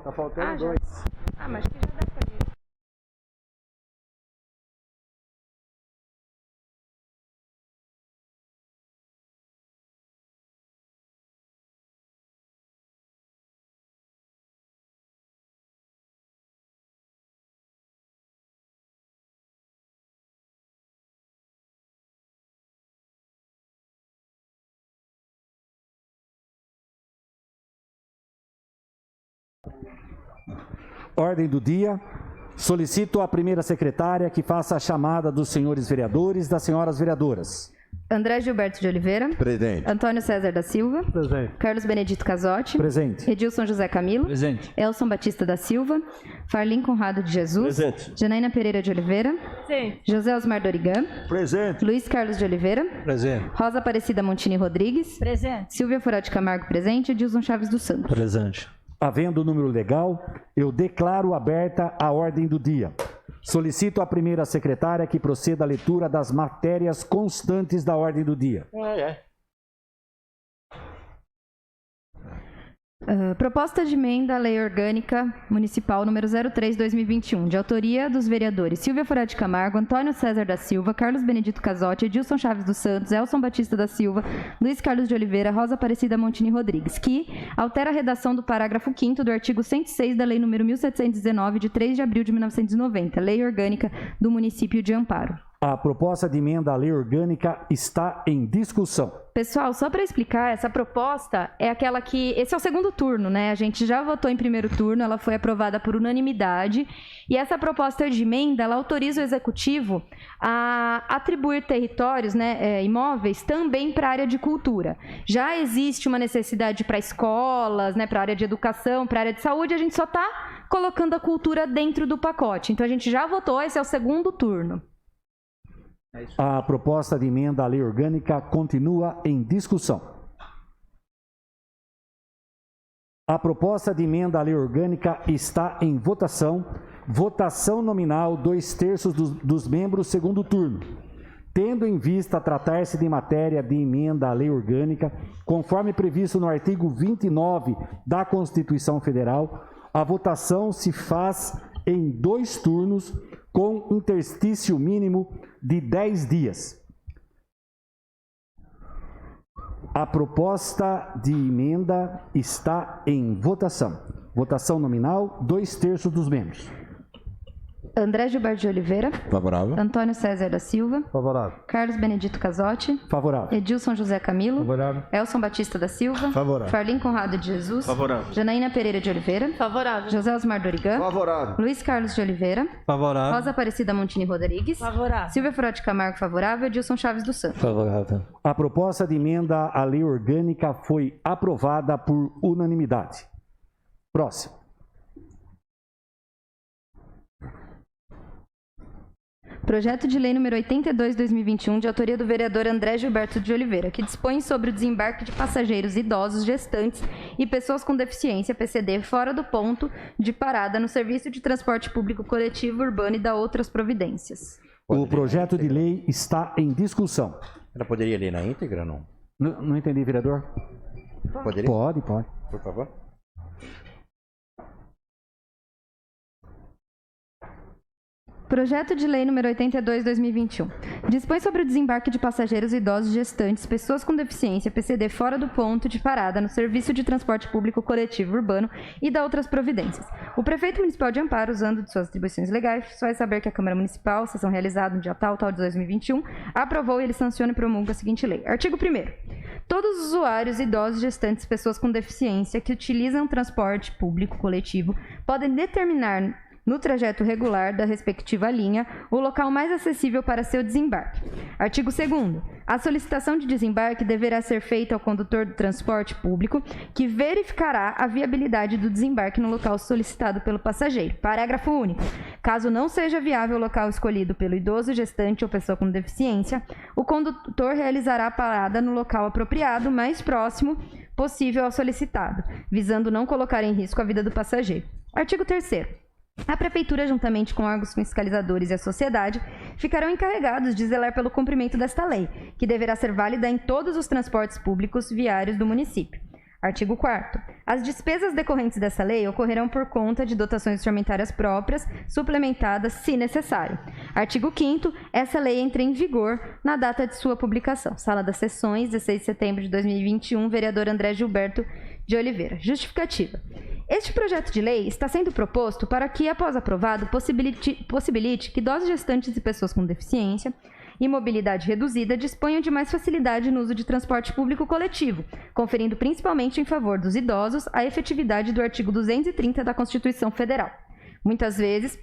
Speaker 6: tá faltando dois.
Speaker 2: Ah, mas acho que já dá pra ir.
Speaker 1: Ordem do dia. Solicito à primeira secretária que faça a chamada dos senhores vereadores e das senhoras vereadoras.
Speaker 2: André Gilberto de Oliveira.
Speaker 8: Presente.
Speaker 2: Antônio César da Silva.
Speaker 6: Presente.
Speaker 2: Carlos Benedito Casotti.
Speaker 1: Presente.
Speaker 2: Edilson José Camilo.
Speaker 5: Presente.
Speaker 2: Elson Batista da Silva. Farlim Conrado de Jesus.
Speaker 8: Presente.
Speaker 2: Janaína Pereira de Oliveira.
Speaker 3: Sim.
Speaker 2: José Osmar Dorigan.
Speaker 8: Presente.
Speaker 2: Luiz Carlos de Oliveira.
Speaker 7: Presente.
Speaker 2: Rosa Aparecida Montini Rodrigues.
Speaker 3: Presente.
Speaker 2: Silvia Furá de Camargo presente. Edilson Chaves dos Santos.
Speaker 7: Presente.
Speaker 1: Havendo o número legal, eu declaro aberta a ordem do dia. Solicito à primeira secretária que proceda à leitura das matérias constantes da ordem do dia.
Speaker 2: Proposta de emenda à Lei Orgânica Municipal número 03/2021, de autoria dos vereadores Silvia Furá de Camargo, Antônio César da Silva, Carlos Benedito Casotti, Edilson Chaves dos Santos, Elson Batista da Silva, Luiz Carlos de Oliveira, Rosa Aparecida Montini Rodrigues, que altera a redação do parágrafo 5º do artigo 106 da Lei número 1719, de 3 de abril de 1990, Lei Orgânica do Município de Amparo.
Speaker 1: A proposta de emenda à lei orgânica está em discussão.
Speaker 2: Pessoal, só para explicar, essa proposta é aquela que... Esse é o segundo turno, né? A gente já votou em primeiro turno, ela foi aprovada por unanimidade. E essa proposta de emenda, ela autoriza o Executivo a atribuir territórios, né, imóveis, também para a área de cultura. Já existe uma necessidade para escolas, né, para a área de educação, para a área de saúde, a gente só está colocando a cultura dentro do pacote. Então, a gente já votou, esse é o segundo turno.
Speaker 1: A proposta de emenda à lei orgânica continua em discussão. A proposta de emenda à lei orgânica está em votação. Votação nominal, 2/3 dos membros, segundo turno. Tendo em vista tratar-se de matéria de emenda à lei orgânica, conforme previsto no artigo 29 da Constituição Federal, a votação se faz em 2 turnos, com interstício mínimo de 10 dias. A proposta de emenda está em votação. Votação nominal, 2/3 dos membros.
Speaker 2: André Gilberto de Oliveira.
Speaker 8: Favorável.
Speaker 2: Antônio César da Silva.
Speaker 6: Favorável.
Speaker 2: Carlos Benedito Casotti.
Speaker 1: Favorável.
Speaker 2: Edilson José Camilo.
Speaker 6: Favorável.
Speaker 2: Elson Batista da Silva.
Speaker 4: Favorável.
Speaker 2: Farlim Conrado de Jesus.
Speaker 8: Favorável.
Speaker 2: Janaína Pereira de Oliveira.
Speaker 3: Favorável.
Speaker 2: José Osmar Dorigan.
Speaker 8: Favorável.
Speaker 2: Luiz Carlos de Oliveira.
Speaker 7: Favorável.
Speaker 2: Rosa Aparecida Montini Rodrigues.
Speaker 3: Favorável.
Speaker 2: Silvia Furá de Camargo, favorável. Edilson Chaves dos Santos.
Speaker 7: Favorável.
Speaker 1: A proposta de emenda à lei orgânica foi aprovada por unanimidade. Próximo.
Speaker 2: Projeto de lei número 82/2021, de autoria do vereador André Gilberto de Oliveira, que dispõe sobre o desembarque de passageiros idosos, gestantes e pessoas com deficiência, PCD, fora do ponto de parada no serviço de transporte público coletivo urbano e da outras providências.
Speaker 1: O projeto de lei está em discussão.
Speaker 8: Ela poderia ler na íntegra, não?
Speaker 1: Não entendi, vereador?
Speaker 8: Poderia?
Speaker 1: Pode.
Speaker 8: Por favor.
Speaker 2: Projeto de lei número 82/2021. Dispõe sobre o desembarque de passageiros idosos, gestantes, pessoas com deficiência, PCD fora do ponto de parada no serviço de transporte público coletivo urbano e da outras providências. O prefeito municipal de Amparo, usando de suas atribuições legais, só é saber que a Câmara Municipal, sessão realizada no dia tal de 2021, aprovou e ele sanciona e promulga a seguinte lei. Artigo 1º. Todos os usuários, idosos, gestantes, pessoas com deficiência que utilizam transporte público coletivo podem determinar no trajeto regular da respectiva linha, o local mais acessível para seu desembarque. Artigo 2º. A solicitação de desembarque deverá ser feita ao condutor do transporte público, que verificará a viabilidade do desembarque no local solicitado pelo passageiro. Parágrafo único. Caso não seja viável o local escolhido pelo idoso, gestante ou pessoa com deficiência, o condutor realizará a parada no local apropriado, mais próximo possível ao solicitado, visando não colocar em risco a vida do passageiro. Artigo 3º. A Prefeitura, juntamente com órgãos fiscalizadores e a sociedade, ficarão encarregados de zelar pelo cumprimento desta lei, que deverá ser válida em todos os transportes públicos viários do município. Artigo 4º. As despesas decorrentes dessa lei ocorrerão por conta de dotações orçamentárias próprias, suplementadas, se necessário. Artigo 5º. Essa lei entra em vigor na data de sua publicação. Sala das Sessões, 16 de setembro de 2021, vereador André Gilberto de Oliveira. Justificativa. Este projeto de lei está sendo proposto para que, após aprovado, possibilite que idosos gestantes e pessoas com deficiência e mobilidade reduzida disponham de mais facilidade no uso de transporte público coletivo, conferindo principalmente em favor dos idosos a efetividade do artigo 230 da Constituição Federal. Muitas vezes,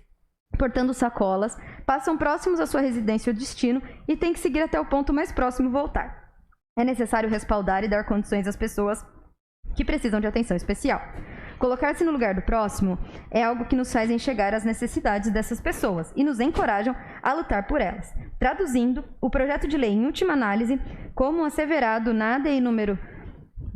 Speaker 2: portando sacolas, passam próximos à sua residência ou destino e têm que seguir até o ponto mais próximo e voltar. É necessário respaldar e dar condições às pessoas que precisam de atenção especial. Colocar-se no lugar do próximo é algo que nos faz enxergar as necessidades dessas pessoas e nos encorajam a lutar por elas. Traduzindo, o projeto de lei, em última análise, como asseverado na ADI número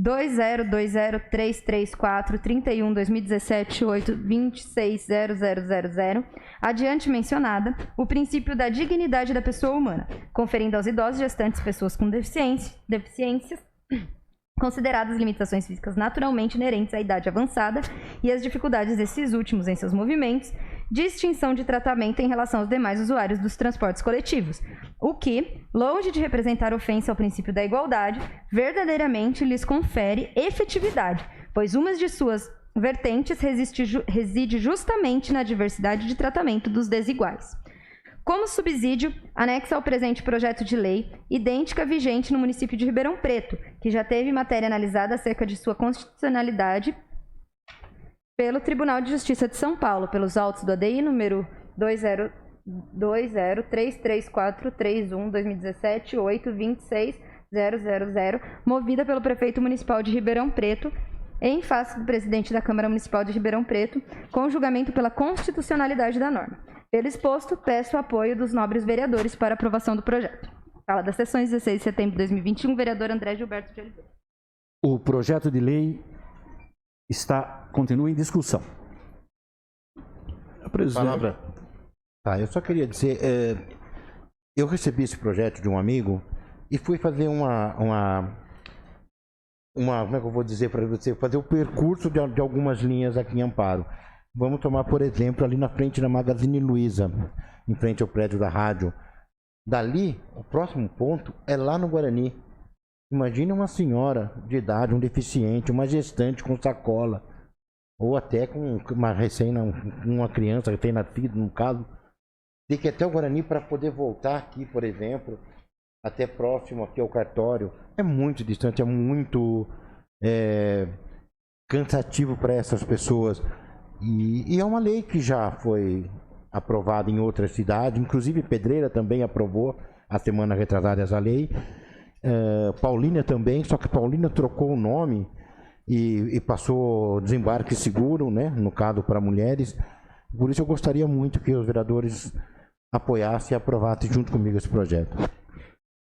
Speaker 2: 2020334431/2017-8260000, adiante mencionada, o princípio da dignidade da pessoa humana, conferindo aos idosos gestantes pessoas com deficiências, consideradas limitações físicas naturalmente inerentes à idade avançada e as dificuldades desses últimos em seus movimentos, distinção de tratamento em relação aos demais usuários dos transportes coletivos, o que, longe de representar ofensa ao princípio da igualdade, verdadeiramente lhes confere efetividade, pois uma de suas vertentes reside justamente na diversidade de tratamento dos desiguais. Como subsídio, anexa ao presente projeto de lei, idêntica vigente no município de Ribeirão Preto, que já teve matéria analisada acerca de sua constitucionalidade pelo Tribunal de Justiça de São Paulo, pelos autos do ADI número 2020334331/2017-8260000, movida pelo prefeito municipal de Ribeirão Preto, em face do presidente da Câmara Municipal de Ribeirão Preto, com julgamento pela constitucionalidade da norma. Pelo exposto, peço o apoio dos nobres vereadores para aprovação do projeto. Sala das Sessões, 16 de setembro de 2021, vereador André Gilberto de Oliveira.
Speaker 1: O projeto de lei continua em discussão.
Speaker 8: Palavra. Tá, eu só queria dizer, eu recebi esse projeto de um amigo e fui fazer como é que eu vou dizer para você, fazer o percurso de algumas linhas aqui em Amparo. Vamos tomar, por exemplo, ali na frente da Magazine Luiza, em frente ao prédio da rádio. Dali, o próximo ponto é lá no Guarani. Imagine uma senhora de idade, um deficiente, uma gestante com sacola, ou até com uma criança recém-nascida, no caso, ter que ir até o Guarani para poder voltar aqui, por exemplo, até próximo aqui ao cartório. É muito distante, é muito cansativo para essas pessoas. E é uma lei que já foi aprovada em outras cidades, inclusive Pedreira também aprovou a semana retrasada essa lei. Paulínia também, só que Paulínia trocou o nome e passou desembarque seguro, né, no caso para mulheres. Por isso eu gostaria muito que os vereadores apoiassem e aprovassem junto comigo esse projeto.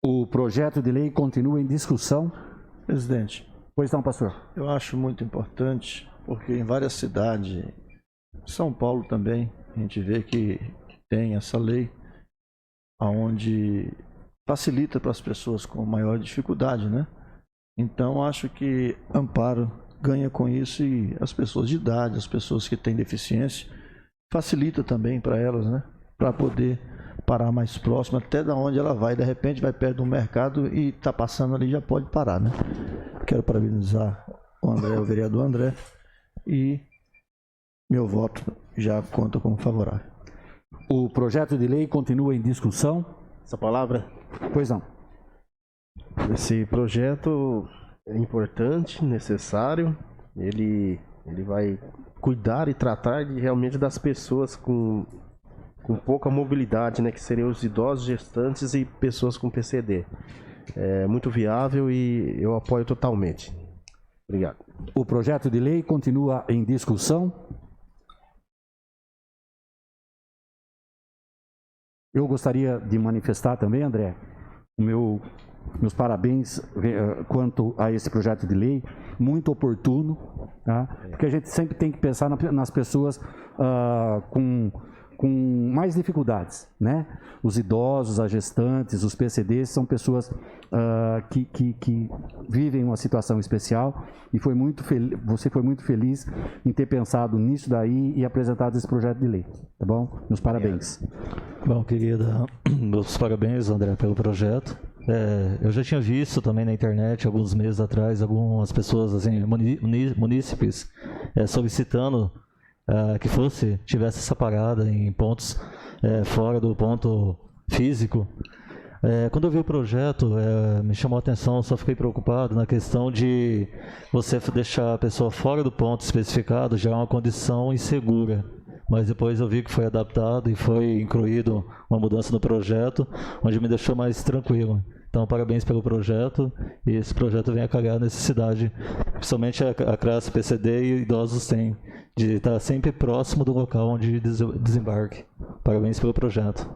Speaker 1: O projeto de lei continua em discussão.
Speaker 4: Presidente,
Speaker 1: Pois não, pastor.
Speaker 4: eu acho muito importante, porque em várias cidades, São Paulo também, a gente vê que tem essa lei onde facilita para as pessoas com maior dificuldade, né? Então, acho que Amparo ganha com isso e as pessoas de idade, as pessoas que têm deficiência, facilita também para elas, né? Para poder parar mais próximo, até da onde ela vai. De repente, vai perto do mercado e está passando ali, já pode parar, né? Quero parabenizar o André, o vereador André, e meu voto já conta como favorável.
Speaker 1: O projeto de lei continua em discussão.
Speaker 9: Essa palavra?
Speaker 1: Pois não.
Speaker 9: Esse projeto é importante, necessário. Ele vai cuidar e tratar realmente das pessoas com pouca mobilidade, né, que seriam os idosos, gestantes e pessoas com PCD. É muito viável e eu apoio totalmente. Obrigado.
Speaker 1: O projeto de lei continua em discussão. Eu gostaria de manifestar também, André, meus parabéns quanto a esse projeto de lei, muito oportuno, tá? Porque a gente sempre tem que pensar nas pessoas com com mais dificuldades, né? Os idosos, as gestantes, os PCDs são pessoas que vivem uma situação especial e você foi muito feliz em ter pensado nisso daí e apresentado esse projeto de lei, tá bom? Meus parabéns.
Speaker 10: Bom, queria dar meus parabéns, André, pelo projeto. Eu já tinha visto também na internet, alguns meses atrás, algumas pessoas, assim, munícipes, solicitando que tivesse essa parada em pontos fora do ponto físico. Quando eu vi o projeto, me chamou a atenção, só fiquei preocupado na questão de você deixar a pessoa fora do ponto especificado, já é uma condição insegura. Mas depois eu vi que foi adaptado e foi incluído uma mudança no projeto, onde me deixou mais tranquilo. Então, parabéns pelo projeto, e esse projeto vem a calhar a necessidade, principalmente a classe PCD e idosos têm, de estar sempre próximo do local onde desembarque. Parabéns pelo projeto.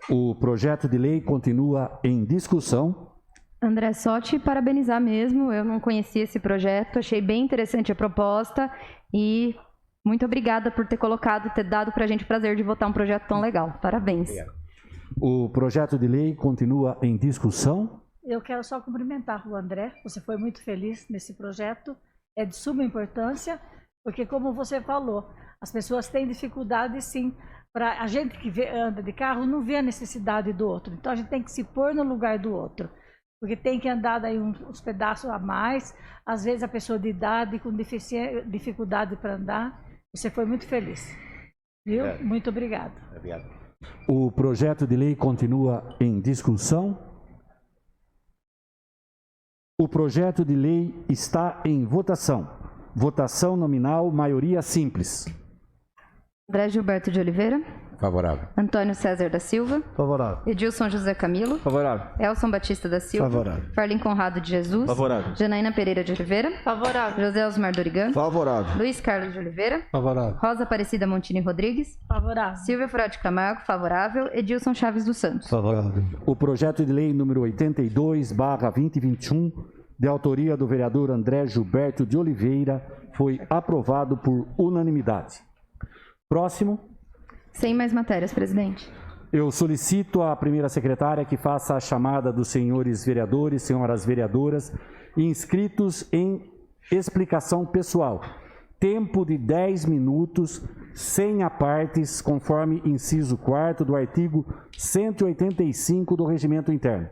Speaker 1: O projeto de lei continua em discussão.
Speaker 2: André, só te parabenizar mesmo, eu não conhecia esse projeto, achei bem interessante a proposta e muito obrigada por ter dado para a gente o prazer de votar um projeto tão legal. Parabéns.
Speaker 1: O projeto de lei continua em discussão.
Speaker 3: Eu quero só cumprimentar o André, você foi muito feliz nesse projeto, é de suma importância, porque como você falou, as pessoas têm dificuldade sim, a gente que anda de carro não vê a necessidade do outro, então a gente tem que se pôr no lugar do outro, porque tem que andar daí uns pedaços a mais, às vezes a pessoa de idade com dificuldade para andar, você foi muito feliz, viu? Muito obrigado.
Speaker 8: Obrigado.
Speaker 1: O projeto de lei continua em discussão. O projeto de lei está em votação. Votação nominal, maioria simples.
Speaker 2: André Gilberto de Oliveira.
Speaker 8: Favorável.
Speaker 2: Antônio César da Silva.
Speaker 6: Favorável.
Speaker 2: Edilson José Camilo.
Speaker 5: Favorável.
Speaker 2: Elson Batista da Silva.
Speaker 4: Favorável.
Speaker 2: Farlin Conrado de Jesus.
Speaker 10: Favorável.
Speaker 2: Janaína Pereira de Oliveira.
Speaker 3: Favorável.
Speaker 2: José Osmar Dorigan.
Speaker 4: Favorável.
Speaker 2: Luiz Carlos de Oliveira.
Speaker 6: Favorável.
Speaker 2: Rosa Aparecida Montini Rodrigues.
Speaker 3: Favorável.
Speaker 2: Silvia Furati Camargo, favorável. Edilson Chaves dos Santos.
Speaker 10: Favorável.
Speaker 1: O projeto de lei número 82/2021, de autoria do vereador André Gilberto de Oliveira, foi aprovado por unanimidade. Próximo.
Speaker 2: Sem mais matérias, presidente.
Speaker 1: Eu solicito à primeira secretária que faça a chamada dos senhores vereadores, senhoras vereadoras, inscritos em explicação pessoal. Tempo de 10 minutos, sem apartes, conforme inciso 4º do artigo 185 do Regimento Interno.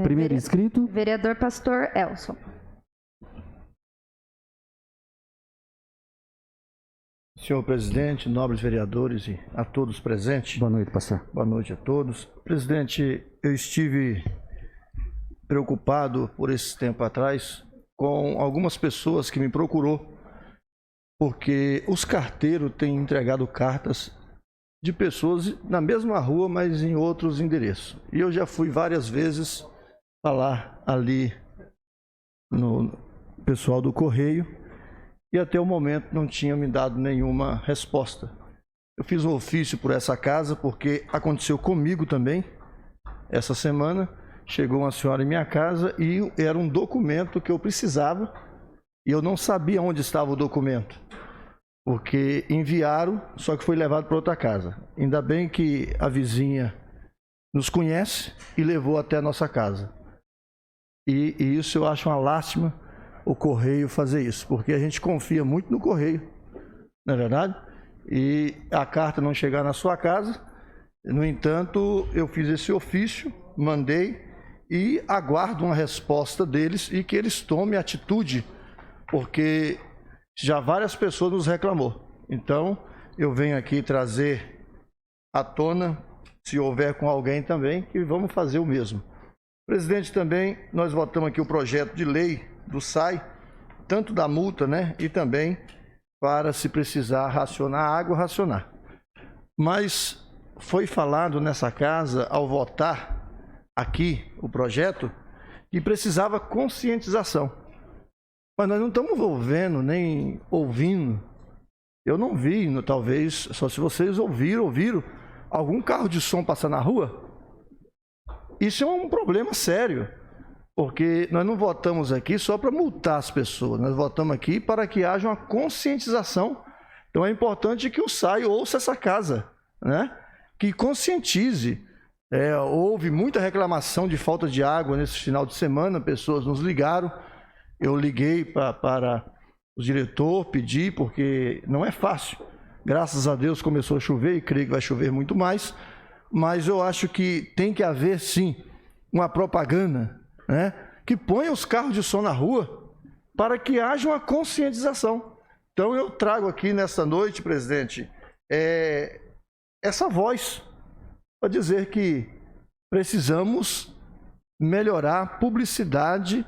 Speaker 1: Primeiro inscrito.
Speaker 2: Vereador Pastor Elson.
Speaker 4: Senhor presidente, nobres vereadores e a todos presentes.
Speaker 1: Boa noite, pastor.
Speaker 4: Boa noite a todos. Presidente, eu estive preocupado por esse tempo atrás com algumas pessoas que me procurou, porque os carteiros têm entregado cartas de pessoas na mesma rua, mas em outros endereços. E eu já fui várias vezes falar ali no pessoal do Correio, e até o momento não tinha me dado nenhuma resposta. Eu fiz um ofício por essa casa, porque aconteceu comigo também. Essa semana chegou uma senhora em minha casa e era um documento que eu precisava e eu não sabia onde estava o documento, porque enviaram, só que foi levado para outra casa. Ainda bem que a vizinha nos conhece e levou até a nossa casa. E isso eu acho uma lástima, o Correio fazer isso, porque a gente confia muito no Correio, não é verdade? E a carta não chegar na sua casa. No entanto, eu fiz esse ofício, mandei e aguardo uma resposta deles e que eles tomem atitude, porque já várias pessoas nos reclamou. Então, eu venho aqui trazer à tona, se houver com alguém também, que vamos fazer o mesmo. Presidente, também nós votamos aqui o projeto de lei do SAI, tanto da multa, né, e também para, se precisar racionar água, racionar. Mas foi falado nessa casa, ao votar aqui o projeto, que precisava conscientização. Mas nós não estamos vendo, nem ouvindo. Eu não vi, talvez, só se vocês ouviram algum carro de som passar na rua. Isso é um problema sério. Porque nós não votamos aqui só para multar as pessoas, nós votamos aqui para que haja uma conscientização Então é importante que o SAI ouça essa casa, né? Que conscientize. Houve muita reclamação de falta de água nesse final de semana, pessoas nos ligaram, eu liguei para o diretor, pedi, porque não é fácil. Graças a Deus começou a chover e creio que vai chover muito mais, mas eu acho que tem que haver sim uma propaganda, né, que ponha os carros de som na rua para que haja uma conscientização. Então eu trago aqui nessa noite, presidente, essa voz para dizer que precisamos melhorar a publicidade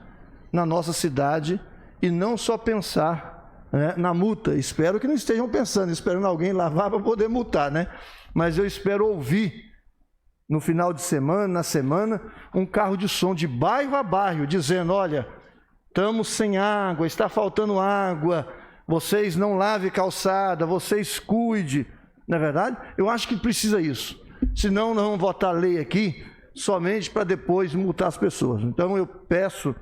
Speaker 4: na nossa cidade e não só pensar, né, na multa. Espero que não estejam pensando, esperando alguém lavar para poder multar, né? Mas eu espero ouvir no final de semana, na semana, um carro de som de bairro a bairro, dizendo, olha, estamos sem água, está faltando água, vocês não lavem calçada, vocês cuidem. Não é verdade? Eu acho que precisa isso. Senão não vamos votar lei aqui somente para depois multar as pessoas. Então eu peço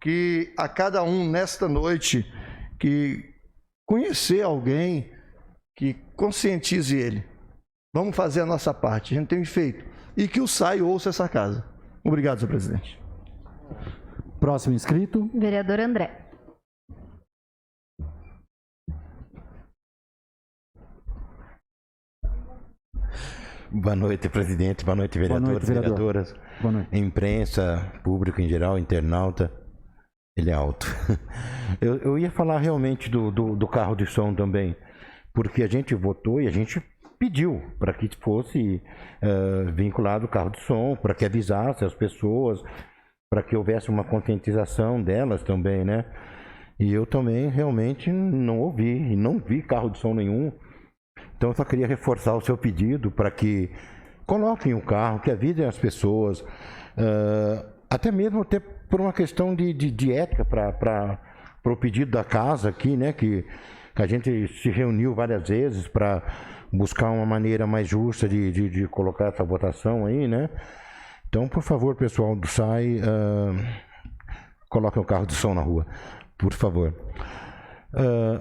Speaker 4: que a cada um nesta noite que conhecer alguém, que conscientize ele. Vamos fazer a nossa parte, a gente tem feito. E que o SAI ouça essa casa. Obrigado, senhor presidente.
Speaker 1: Próximo inscrito.
Speaker 2: Vereador André.
Speaker 8: Boa noite, presidente. Boa noite, vereadores, vereadoras,
Speaker 1: Boa noite.
Speaker 8: Imprensa, público em geral, internauta. Ele é alto. Eu ia falar realmente do carro de som também, porque a gente votou e a gente pediu para que fosse vinculado o carro de som, para que avisasse as pessoas, para que houvesse uma conscientização delas também, né? E eu também realmente não ouvi, e não vi carro de som nenhum. Então eu só queria reforçar o seu pedido para que coloquem o carro, que avisem as pessoas, até mesmo por uma questão de ética para o pedido da casa aqui, né? Que a gente se reuniu várias vezes para buscar uma maneira mais justa de colocar essa votação aí, né? Então, por favor, pessoal do SAI, coloquem o carro de som na rua, por favor.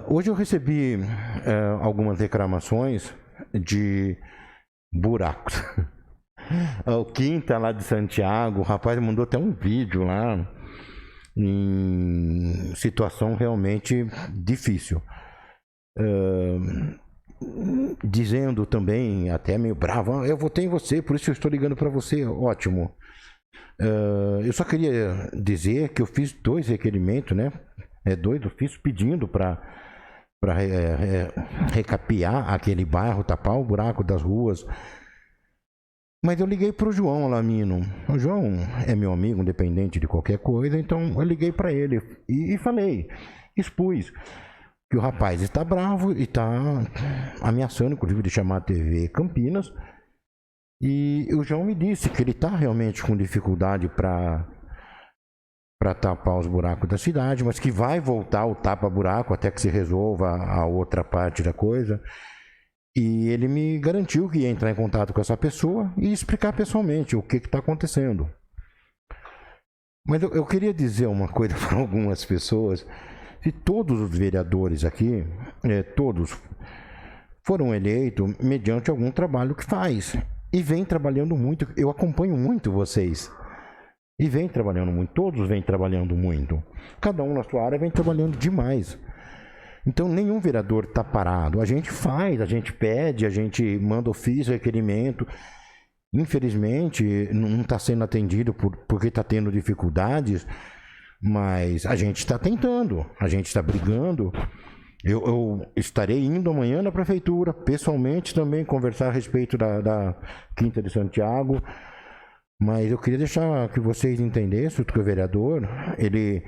Speaker 8: Hoje eu recebi algumas reclamações de buracos. O Quinta lá de Santiago, o rapaz mandou até um vídeo lá em situação realmente difícil. Dizendo também, até meio bravo, eu votei em você, por isso eu estou ligando para você. Ótimo. Eu só queria dizer que eu fiz 2 requerimentos, né? Eu fiz pedindo para recapear aquele bairro, tapar o buraco das ruas. Mas eu liguei para o João Alamino. O João é meu amigo, independente de qualquer coisa, então eu liguei para ele e falei, expus que o rapaz está bravo e está ameaçando, inclusive, de chamar a TV Campinas. E o João me disse que ele está realmente com dificuldade para tapar os buracos da cidade, mas que vai voltar o tapa-buraco até que se resolva a outra parte da coisa. E ele me garantiu que ia entrar em contato com essa pessoa e explicar pessoalmente o que está acontecendo. Mas eu queria dizer uma coisa para algumas pessoas. Se todos os vereadores aqui, todos foram eleitos mediante algum trabalho que faz. E vem trabalhando muito, eu acompanho muito vocês. E vem trabalhando muito, todos vêm trabalhando muito. Cada um na sua área vem trabalhando demais. Então nenhum vereador está parado. A gente faz, a gente pede, a gente manda ofício, requerimento. Infelizmente não está sendo atendido porque está tendo dificuldades. Mas a gente está tentando, a gente está brigando. Eu estarei indo amanhã na prefeitura, pessoalmente também, conversar a respeito da Quinta de Santiago. Mas eu queria deixar que vocês entendessem que o vereador, ele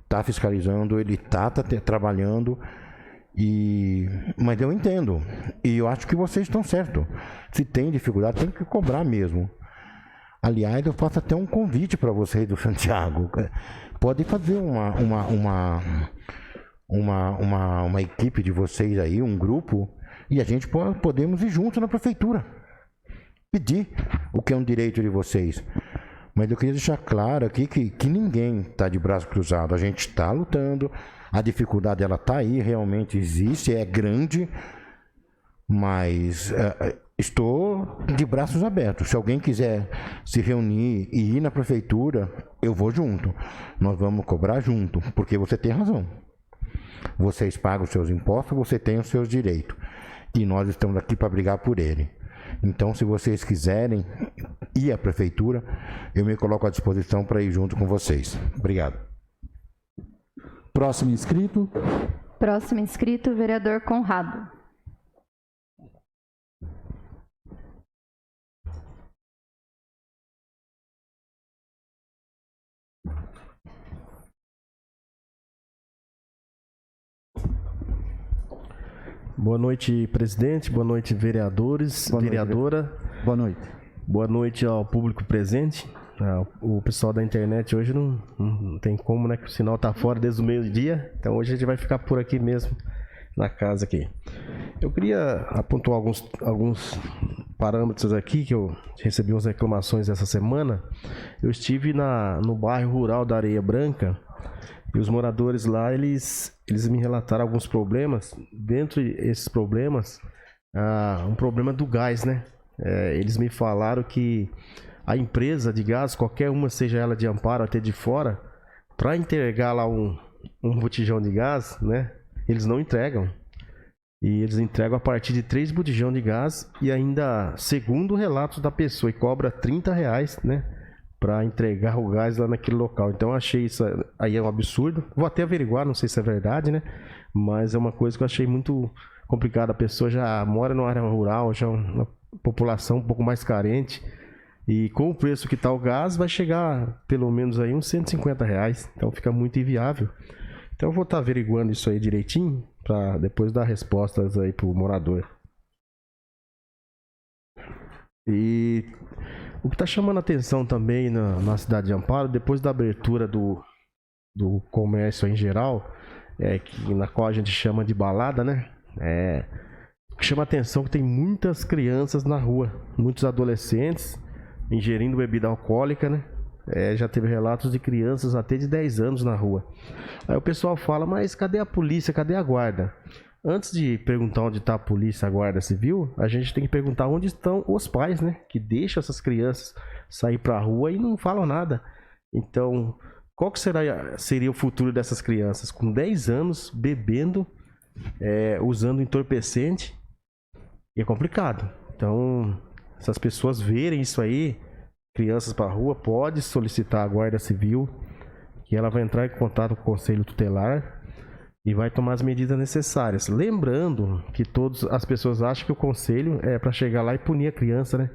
Speaker 8: está fiscalizando, ele está trabalhando, mas eu entendo. E eu acho que vocês estão certos. Se tem dificuldade, tem que cobrar mesmo. Aliás, eu faço até um convite para vocês do Santiago. Pode fazer uma equipe de vocês aí, um grupo, e a gente podemos ir juntos na prefeitura. Pedir o que é um direito de vocês. Mas eu queria deixar claro aqui que ninguém está de braço cruzado. A gente está lutando, a dificuldade ela está aí, realmente existe, é grande, Mas estou de braços abertos. Se alguém quiser se reunir e ir na prefeitura, eu vou junto. Nós vamos cobrar junto, porque você tem razão. Vocês pagam os seus impostos, você tem os seus direitos. E nós estamos aqui para brigar por ele. Então, se vocês quiserem ir à prefeitura, eu me coloco à disposição para ir junto com vocês. Obrigado.
Speaker 1: Próximo inscrito.
Speaker 2: Próximo inscrito, vereador Conrado.
Speaker 9: Boa noite, presidente. Boa noite, vereadores, vereadora.
Speaker 1: Boa noite.
Speaker 9: Boa noite ao público presente. O pessoal da internet hoje não tem como, né? Que o sinal tá fora desde o meio-dia. Então hoje a gente vai ficar por aqui mesmo, na casa aqui. Eu queria pontuar alguns parâmetros aqui, que eu recebi umas reclamações essa semana. Eu estive no bairro rural da Areia Branca. E os moradores lá, eles me relataram alguns problemas. Dentre esses problemas, um problema do gás, né? Eles me falaram que a empresa de gás, qualquer uma, seja ela de Amparo até de fora, para entregar lá um botijão de gás, né? Eles não entregam. E eles entregam a partir de 3 botijão de gás e ainda, segundo o relato da pessoa, e cobra R$30, né? Para entregar o gás lá naquele local. Então eu achei isso aí um absurdo. Vou até averiguar, não sei se é verdade, né? Mas é uma coisa que eu achei muito complicada. A pessoa já mora numa área rural, já é uma população um pouco mais carente. E com o preço que está o gás, vai chegar pelo menos aí uns R$150. Então fica muito inviável. Então eu vou estar averiguando isso aí direitinho, para depois dar respostas aí para o morador. E o que está chamando a atenção também na cidade de Amparo, depois da abertura do comércio em geral, na qual a gente chama de balada, né? Chama a atenção que tem muitas crianças na rua, muitos adolescentes ingerindo bebida alcoólica, né? Já teve relatos de crianças até de 10 anos na rua. Aí o pessoal fala, mas cadê a polícia, cadê a guarda? Antes de perguntar onde está a polícia, a guarda civil, a gente tem que perguntar onde estão os pais, né? Que deixam essas crianças sair para a rua e não falam nada. Então, qual que seria o futuro dessas crianças? Com 10 anos, bebendo, usando entorpecente, e é complicado. Então, se as pessoas verem isso aí, crianças para a rua, pode solicitar a guarda civil, que ela vai entrar em contato com o conselho tutelar e vai tomar as medidas necessárias. Lembrando que todas as pessoas acham que o conselho é para chegar lá e punir a criança, né?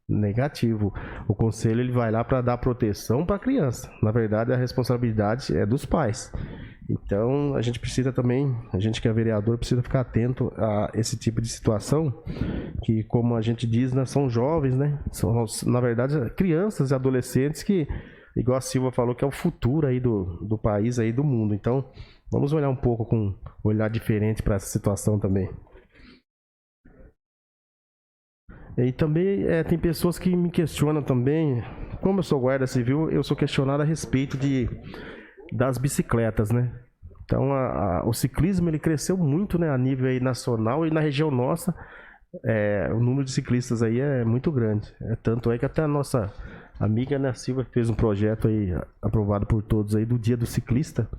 Speaker 9: Negativo. O conselho ele vai lá para dar proteção para a criança. Na verdade, a responsabilidade é dos pais. Então, a gente precisa também, a gente que é vereador, precisa ficar atento a esse tipo de situação, que, como a gente diz, né, são jovens, né? São, na verdade, crianças e adolescentes que, igual a Silva falou, que é o futuro aí do país, aí do mundo. Então, vamos olhar um pouco com um olhar diferente para essa situação também. E também tem pessoas que me questionam também, como eu sou guarda civil, eu sou questionado a respeito das bicicletas, né? Então o ciclismo ele cresceu muito, né, a nível aí nacional, e na região nossa o número de ciclistas aí é muito grande. Tanto é que até a nossa amiga, né, Silva, fez um projeto aí aprovado por todos aí do Dia do Ciclista,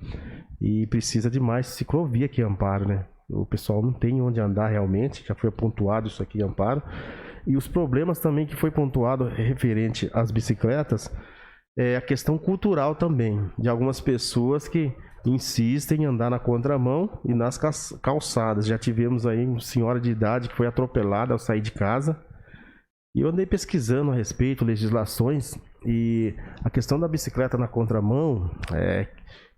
Speaker 9: e precisa de mais ciclovia aqui em Amparo, né? O pessoal não tem onde andar realmente, já foi pontuado isso aqui em Amparo. E os problemas também que foi pontuado referente às bicicletas é a questão cultural também, de algumas pessoas que insistem em andar na contramão e nas calçadas. Já tivemos aí uma senhora de idade que foi atropelada ao sair de casa. E eu andei pesquisando a respeito, legislações, e a questão da bicicleta na contramão,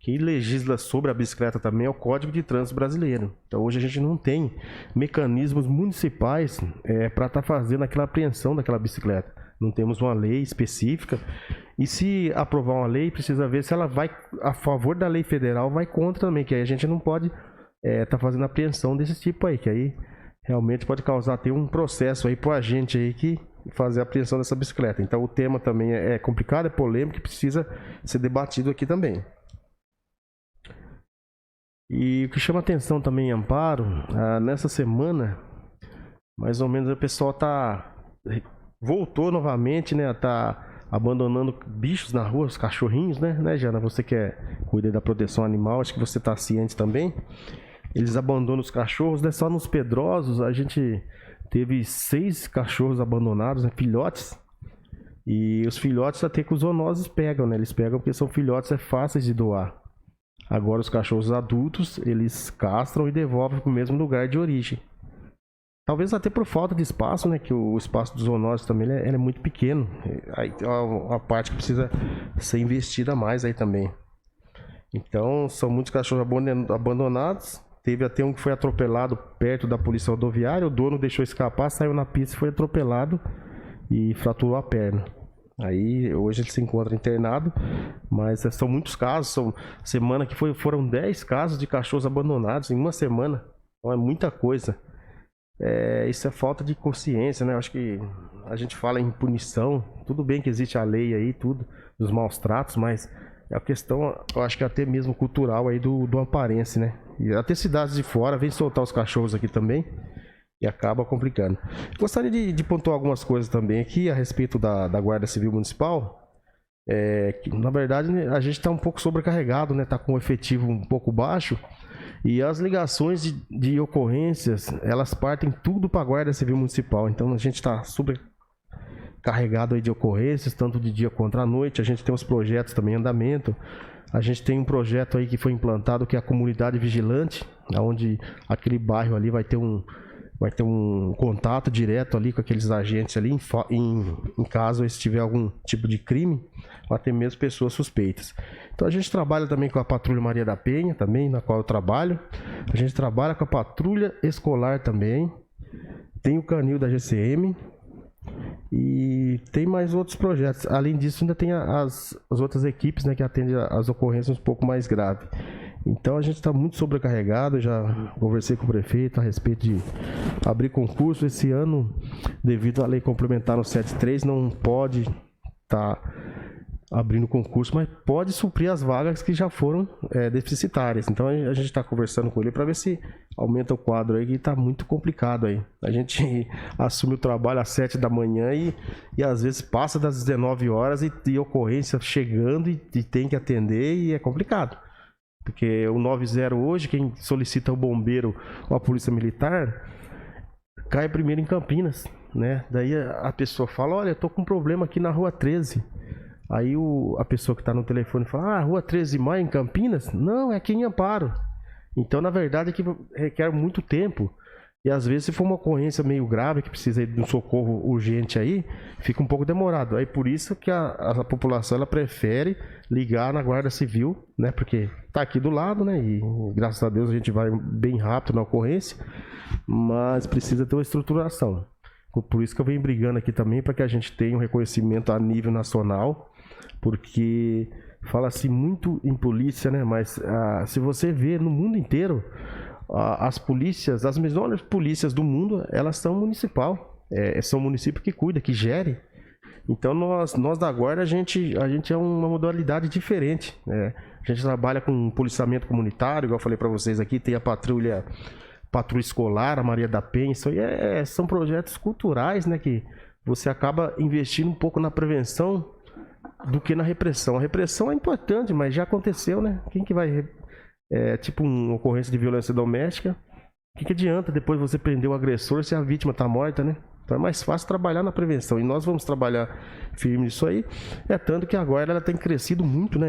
Speaker 9: quem legisla sobre a bicicleta também é o Código de Trânsito Brasileiro. Então hoje a gente não tem mecanismos municipais para estar fazendo aquela apreensão daquela bicicleta. Não temos uma lei específica, e se aprovar uma lei, precisa ver se ela vai a favor da lei federal, vai contra também, que aí a gente não pode estar fazendo apreensão desse tipo aí, que aí realmente pode causar até um processo aí pro agente aí que fazer a apreensão dessa bicicleta. Então o tema também é complicado, é polêmico, e precisa ser debatido aqui também. E o que chama atenção também em Amparo, nessa semana mais ou menos o pessoal voltou novamente, né? Tá abandonando bichos na rua, os cachorrinhos, né, Jana? Você que cuida da proteção animal, acho que você tá ciente também. Eles abandonam os cachorros, né? Só nos Pedrosos a gente teve 6 cachorros abandonados, né? Filhotes. E os filhotes até que os zoonoses pegam, né? Eles pegam porque são filhotes, fáceis de doar. Agora os cachorros adultos, eles castram e devolvem para o mesmo lugar de origem. Talvez até por falta de espaço, né? Que o espaço dos zoonoses também ele é muito pequeno. Aí tem uma parte que precisa ser investida mais aí também. Então, são muitos cachorros abandonados. Teve até um que foi atropelado perto da polícia rodoviária. O dono deixou escapar, saiu na pista e foi atropelado e fraturou a perna. Aí, hoje ele se encontra internado, mas são muitos casos. Semana que foram 10 casos de cachorros abandonados em uma semana. Então, é muita coisa. Isso é falta de consciência, né? Eu acho que a gente fala em punição, tudo bem que existe a lei aí, tudo, dos maus tratos, mas a questão, eu acho que até mesmo cultural aí do amparense, né? E até cidades de fora vêm soltar os cachorros aqui também e acaba complicando. Gostaria de pontuar algumas coisas também aqui a respeito da Guarda Civil Municipal. Que, na verdade, a gente está um pouco sobrecarregado, né? Está com o efetivo um pouco baixo. E as ligações de ocorrências, elas partem tudo para a Guarda Civil Municipal. Então a gente está sobrecarregado aí de ocorrências, tanto de dia quanto à noite. A gente tem uns projetos também em andamento. A gente tem um projeto aí que foi implantado, que é a Comunidade Vigilante, onde aquele bairro ali vai ter um contato direto ali com aqueles agentes ali, em caso eles tiver algum tipo de crime, ou até mesmo pessoas suspeitas. Então a gente trabalha também com a Patrulha Maria da Penha, também, na qual eu trabalho. A gente trabalha com a Patrulha Escolar também. Tem o Canil da GCM. E tem mais outros projetos. Além disso, ainda tem as outras equipes, né, que atendem as ocorrências um pouco mais graves. Então a gente está muito sobrecarregado. Já conversei com o prefeito a respeito de abrir concurso esse ano. Devido à lei complementar no 73, não pode estar abrindo concurso, mas pode suprir as vagas que já foram deficitárias. Então a gente está conversando com ele para ver se aumenta o quadro aí, que está muito complicado aí. A gente assume o trabalho às 7 da manhã e às vezes passa das 19 horas e ocorrência chegando e tem que atender, e é complicado. Porque o 90 hoje, quem solicita o bombeiro ou a polícia militar, cai primeiro em Campinas, né? Daí a pessoa fala, olha, eu tô com um problema aqui na Rua 13. Aí a pessoa que está no telefone fala, Rua 13 de Maio em Campinas? Não, é aqui em Amparo. Então, na verdade, é que requer muito tempo. E às vezes, se for uma ocorrência meio grave, que precisa de um socorro urgente aí, fica um pouco demorado. Aí por isso que a população ela prefere ligar na Guarda Civil, né? Porque tá aqui do lado, né? E graças a Deus a gente vai bem rápido na ocorrência, mas precisa ter uma estruturação. Por isso que eu venho brigando aqui também, para que a gente tenha um reconhecimento a nível nacional, porque fala-se muito em polícia, né? Mas se você vê no mundo inteiro, as polícias, as melhores polícias do mundo, elas são municipal. São município que cuida, que gere. Então nós da Guarda, a gente é uma modalidade diferente, né? A gente trabalha com policiamento comunitário, igual eu falei para vocês aqui, tem a patrulha escolar, a Maria da Penha. Isso aí são projetos culturais, né? Que você acaba investindo um pouco na prevenção do que na repressão. A repressão é importante, mas já aconteceu, né? Quem que vai... tipo uma ocorrência de violência doméstica, o que adianta depois você prender o agressor se a vítima está morta, né? Então é mais fácil trabalhar na prevenção, e nós vamos trabalhar firme nisso aí. Tanto que agora ela tem crescido muito, né?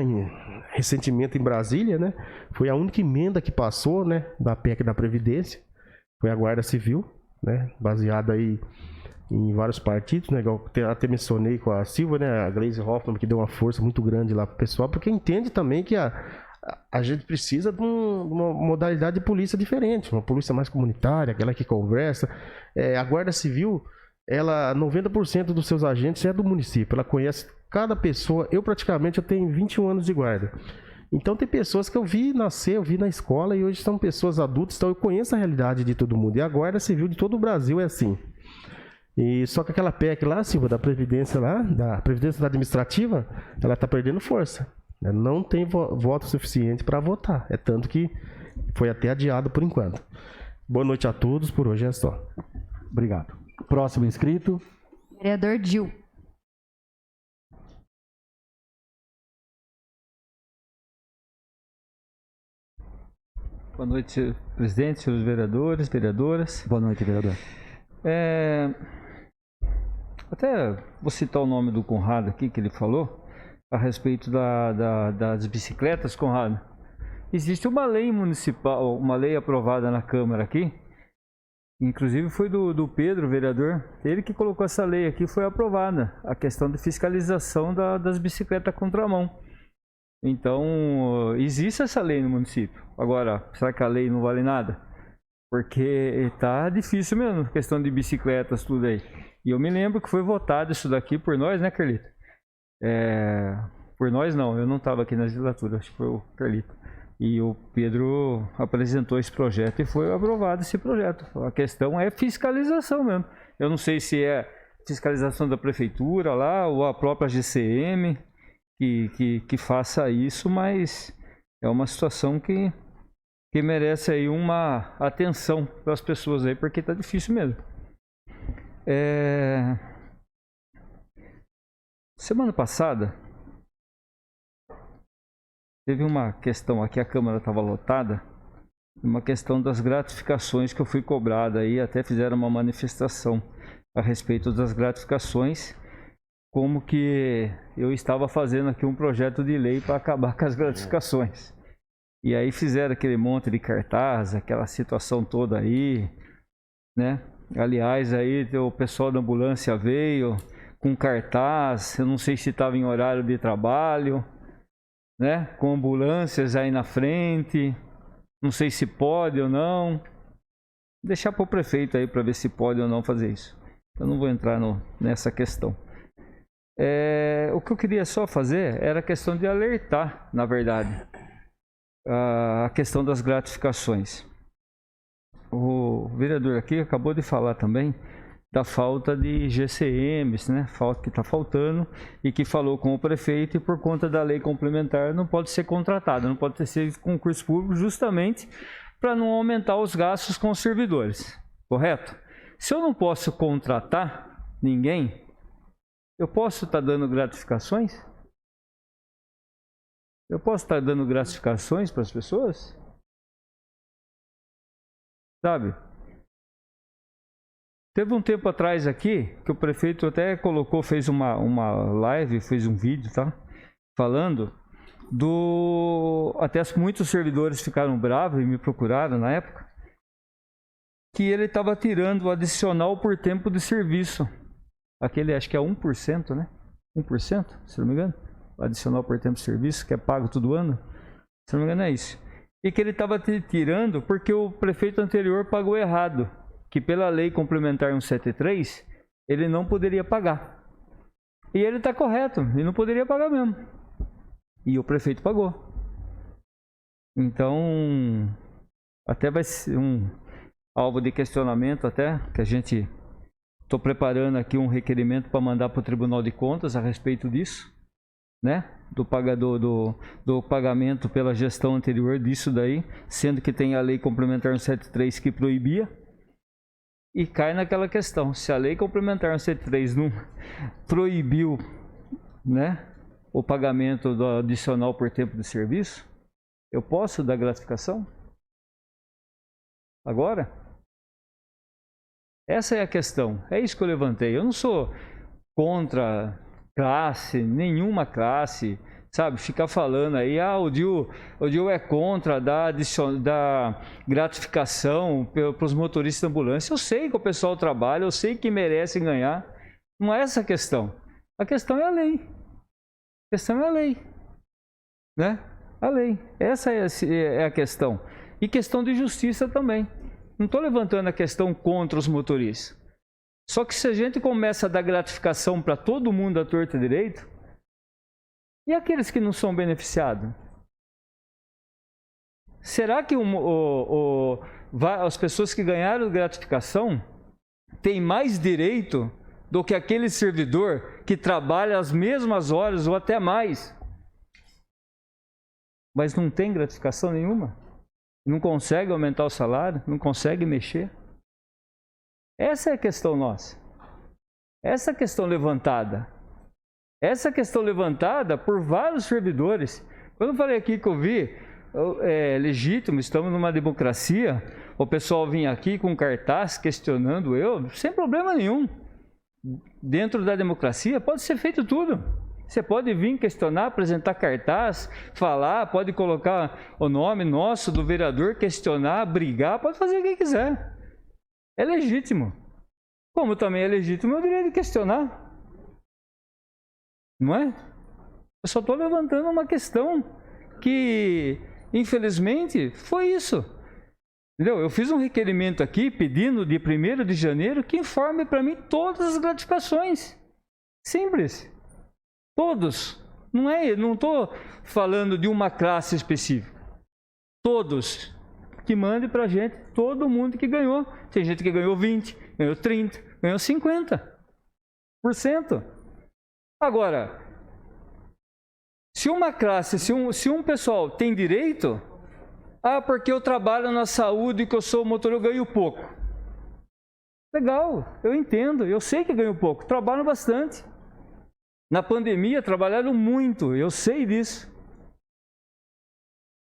Speaker 9: Recentemente em Brasília, né? Foi a única emenda que passou, né? Da PEC da Previdência, foi a Guarda Civil, né? Baseada aí em vários partidos, né? Eu até mencionei com a Silva, né? A Gleisi Hoffmann, que deu uma força muito grande lá pro pessoal, porque entende também que a gente precisa de uma modalidade de polícia diferente, uma polícia mais comunitária, aquela que conversa. A Guarda Civil, 90% dos seus agentes é do município, ela conhece cada pessoa. Eu tenho 21 anos de guarda. Então tem pessoas que eu vi nascer, eu vi na escola, e hoje são pessoas adultas, então eu conheço a realidade de todo mundo. E a Guarda Civil de todo o Brasil é assim. E só que aquela PEC lá, Silva, da Previdência Administrativa, ela está perdendo força. Não tem voto suficiente para votar. Tanto que foi até adiado por enquanto. Boa noite a todos, por hoje é só.
Speaker 1: Obrigado. Próximo inscrito.
Speaker 2: Vereador Dil.
Speaker 5: Boa noite, presidente, senhores vereadores, vereadoras.
Speaker 1: Boa noite, vereador.
Speaker 5: Até vou citar o nome do Conrado aqui, que ele falou, a respeito das bicicletas, Conrado. Existe uma lei municipal, uma lei aprovada na Câmara aqui, inclusive foi do Pedro, vereador, ele que colocou essa lei aqui, foi aprovada, a questão de fiscalização das bicicletas contramão. Então, existe essa lei no município. Agora, será que a lei não vale nada? Porque tá difícil mesmo, questão de bicicletas, tudo aí. E eu me lembro que foi votado isso daqui por nós, né, Carlito? Por nós não, eu não estava aqui na legislatura, acho que foi o Carlito. E o Pedro apresentou esse projeto e foi aprovado esse projeto. A questão é fiscalização mesmo. Eu não sei se é fiscalização da prefeitura lá ou a própria GCM que faça isso, mas é uma situação que merece aí uma atenção das pessoas aí, porque tá difícil mesmo. Semana passada teve uma questão aqui, a Câmara estava lotada, uma questão das gratificações que eu fui cobrado aí, até fizeram uma manifestação a respeito das gratificações, como que eu estava fazendo aqui um projeto de lei para acabar com as gratificações. E aí fizeram aquele monte de cartaz, aquela situação toda aí, né? Aliás, aí o pessoal da ambulância veio com cartaz, eu não sei se estava em horário de trabalho, né? Com ambulâncias aí na frente, não sei se pode ou não. Deixar para o prefeito aí para ver se pode ou não fazer isso. Eu não vou entrar nessa questão. O que eu queria só fazer era a questão de alertar, na verdade, a questão das gratificações. O vereador aqui acabou de falar também da falta de GCMs, né? Que está faltando e que falou com o prefeito, e por conta da lei complementar não pode ser contratado, não pode ser concurso público, justamente para não aumentar os gastos com os servidores, correto? Se eu não posso contratar ninguém, eu posso estar dando gratificações? Eu posso estar dando gratificações para as pessoas? Sabe? Teve um tempo atrás aqui, que o prefeito até colocou, fez uma live, fez um vídeo, tá? Falando até muitos servidores ficaram bravos e me procuraram na época, que ele estava tirando o adicional por tempo de serviço. Aquele, acho que é 1%, né? 1%, se não me engano. Adicional por tempo de serviço, que é pago todo ano. Se não me engano é isso. E que ele estava tirando porque o prefeito anterior pagou errado. Que pela lei complementar 173, ele não poderia pagar. E ele está correto, ele não poderia pagar mesmo. E o prefeito pagou. Então, até vai ser um alvo de questionamento até, que a gente... Estou preparando aqui um requerimento para mandar para o Tribunal de Contas a respeito disso, né? Do pagamento pela gestão anterior disso daí, sendo que tem a lei complementar 173 que proibia. E cai naquela questão, se a lei complementar 173 não proibiu, né, o pagamento do adicional por tempo de serviço, eu posso dar gratificação? Agora? Essa é a questão, é isso que eu levantei. Eu não sou contra classe, nenhuma classe, sabe? Ficar falando aí, o Dil é contra da gratificação para os motoristas de ambulância. Eu sei que o pessoal trabalha, eu sei que merecem ganhar. Não é essa a questão. A questão é a lei. A questão é a lei, né? A lei. Essa é a questão. E questão de justiça também. Não estou levantando a questão contra os motoristas. Só que se a gente começa a dar gratificação para todo mundo à torta e direito, e aqueles que não são beneficiados? Será que as pessoas que ganharam gratificação têm mais direito do que aquele servidor que trabalha as mesmas horas ou até mais, mas não tem gratificação nenhuma? Não consegue aumentar o salário, não consegue mexer. Essa é a questão nossa. Essa é a questão levantada. Essa questão levantada por vários servidores. Quando eu falei aqui que eu vi, é legítimo, estamos numa democracia, o pessoal vinha aqui com cartaz questionando eu, sem problema nenhum. Dentro da democracia pode ser feito tudo. Você pode vir questionar, apresentar cartaz, falar, pode colocar o nome nosso do vereador, questionar, brigar, pode fazer o que quiser. É legítimo. Como também é legítimo o direito de questionar. Não é? Eu só estou levantando uma questão que, infelizmente, foi isso. Entendeu? Eu fiz um requerimento aqui pedindo de 1º de janeiro que informe para mim todas as gratificações. Simples. Todos. Não estou falando de uma classe específica. Todos. Que mande para a gente, todo mundo que ganhou. Tem gente que ganhou 20, ganhou 30, ganhou 50%. Agora, se uma classe, se um pessoal tem direito, porque eu trabalho na saúde e que eu sou motorista, eu ganho pouco. Legal, eu entendo, eu sei que ganho pouco, trabalho bastante. Na pandemia trabalharam muito, eu sei disso.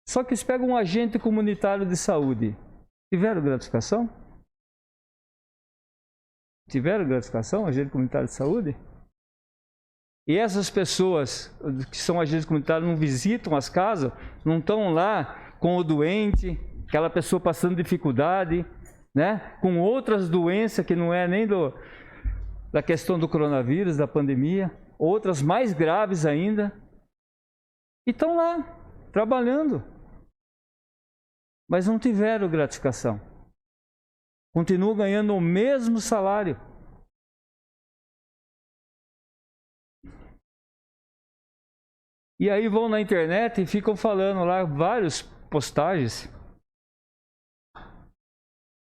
Speaker 5: Só que eles pegam um agente comunitário de saúde. Tiveram gratificação? Tiveram gratificação, agente comunitário de saúde? E essas pessoas que são agentes comunitários não visitam as casas, não estão lá com o doente, aquela pessoa passando dificuldade, né? Com outras doenças que não é nem da questão do coronavírus, da pandemia, outras mais graves ainda, e estão lá, trabalhando, mas não tiveram gratificação. Continuam ganhando o mesmo salário. E aí vão na internet e ficam falando lá várias postagens.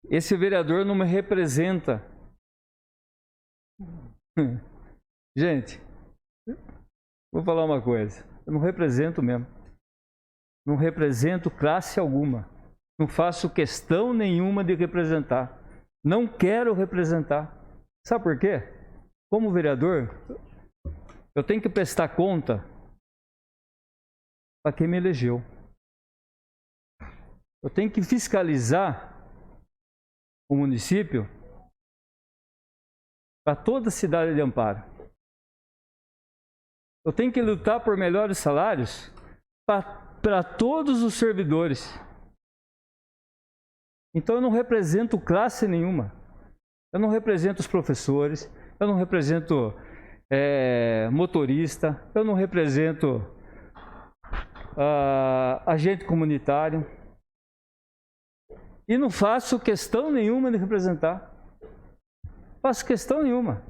Speaker 5: Esse vereador não me representa. Gente, vou falar uma coisa. Eu não represento mesmo. Não represento classe alguma. Não faço questão nenhuma de representar. Não quero representar. Sabe por quê? Como vereador, eu tenho que prestar conta para quem me elegeu. Eu tenho que fiscalizar o município para toda a cidade de Amparo. Eu tenho que lutar por melhores salários para todos os servidores. Então eu não represento classe nenhuma. Eu não represento os professores, eu não represento motorista, eu não represento agente comunitário. E não faço questão nenhuma de representar. Faço questão nenhuma.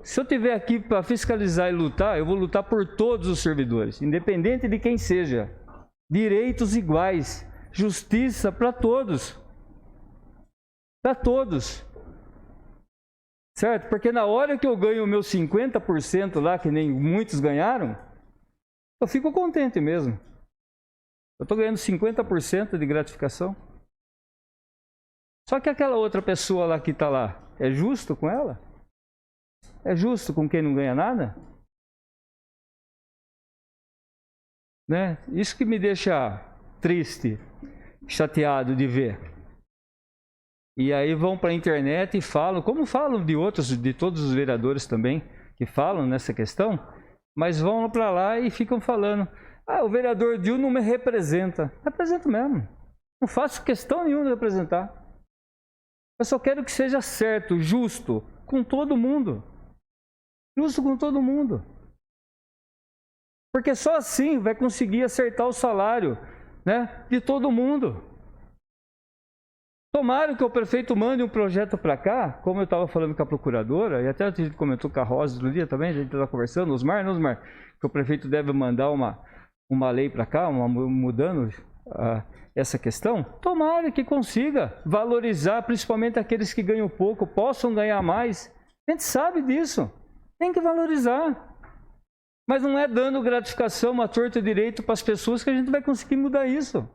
Speaker 5: Se eu estiver aqui para fiscalizar e lutar, eu vou lutar por todos os servidores, independente de quem seja. Direitos iguais, justiça para todos. Para todos. Certo? Porque na hora que eu ganho o meu 50% lá, que nem muitos ganharam, eu fico contente mesmo. Eu estou ganhando 50% de gratificação. Só que aquela outra pessoa lá que está lá, é justo com ela? É justo com quem não ganha nada? Né? Isso que me deixa triste, chateado de ver. E aí vão para a internet e falam, como falam de outros, de todos os vereadores também, que falam nessa questão, mas vão para lá e ficam falando, o vereador Dil não me representa. Represento mesmo. Não faço questão nenhuma de representar. Eu só quero que seja certo, justo, com todo mundo. Justo com todo mundo. Porque só assim vai conseguir acertar o salário, né, de todo mundo. Tomara que o prefeito mande um projeto para cá, como eu estava falando com a procuradora, e até a gente comentou com a Rosa no dia também, a gente estava conversando, Osmar, que o prefeito deve mandar uma lei para cá, mudando essa questão. Tomara que consiga valorizar, principalmente aqueles que ganham pouco, possam ganhar mais. A gente sabe disso. Tem que valorizar. Mas não é dando gratificação, uma torta direito para as pessoas que a gente vai conseguir mudar isso.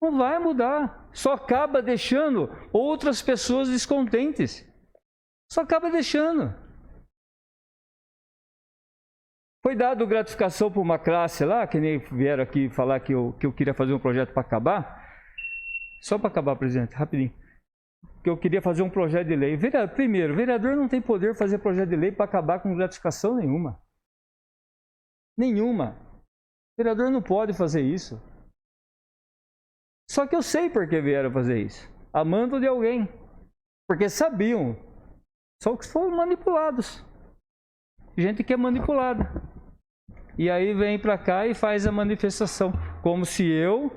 Speaker 5: Não vai mudar. Só acaba deixando outras pessoas descontentes. Só acaba deixando. Foi dado gratificação para uma classe lá, que nem vieram aqui falar que eu queria fazer um projeto para acabar. Só para acabar, presidente, rapidinho. Que eu queria fazer um projeto de lei. Primeiro, o vereador não tem poder de fazer projeto de lei para acabar com gratificação nenhuma. Nenhuma. O vereador não pode fazer isso. Só que eu sei por que vieram fazer isso. A mando de alguém. Porque sabiam. Só que foram manipulados. Gente que é manipulada. E aí vem para cá e faz a manifestação. Como se eu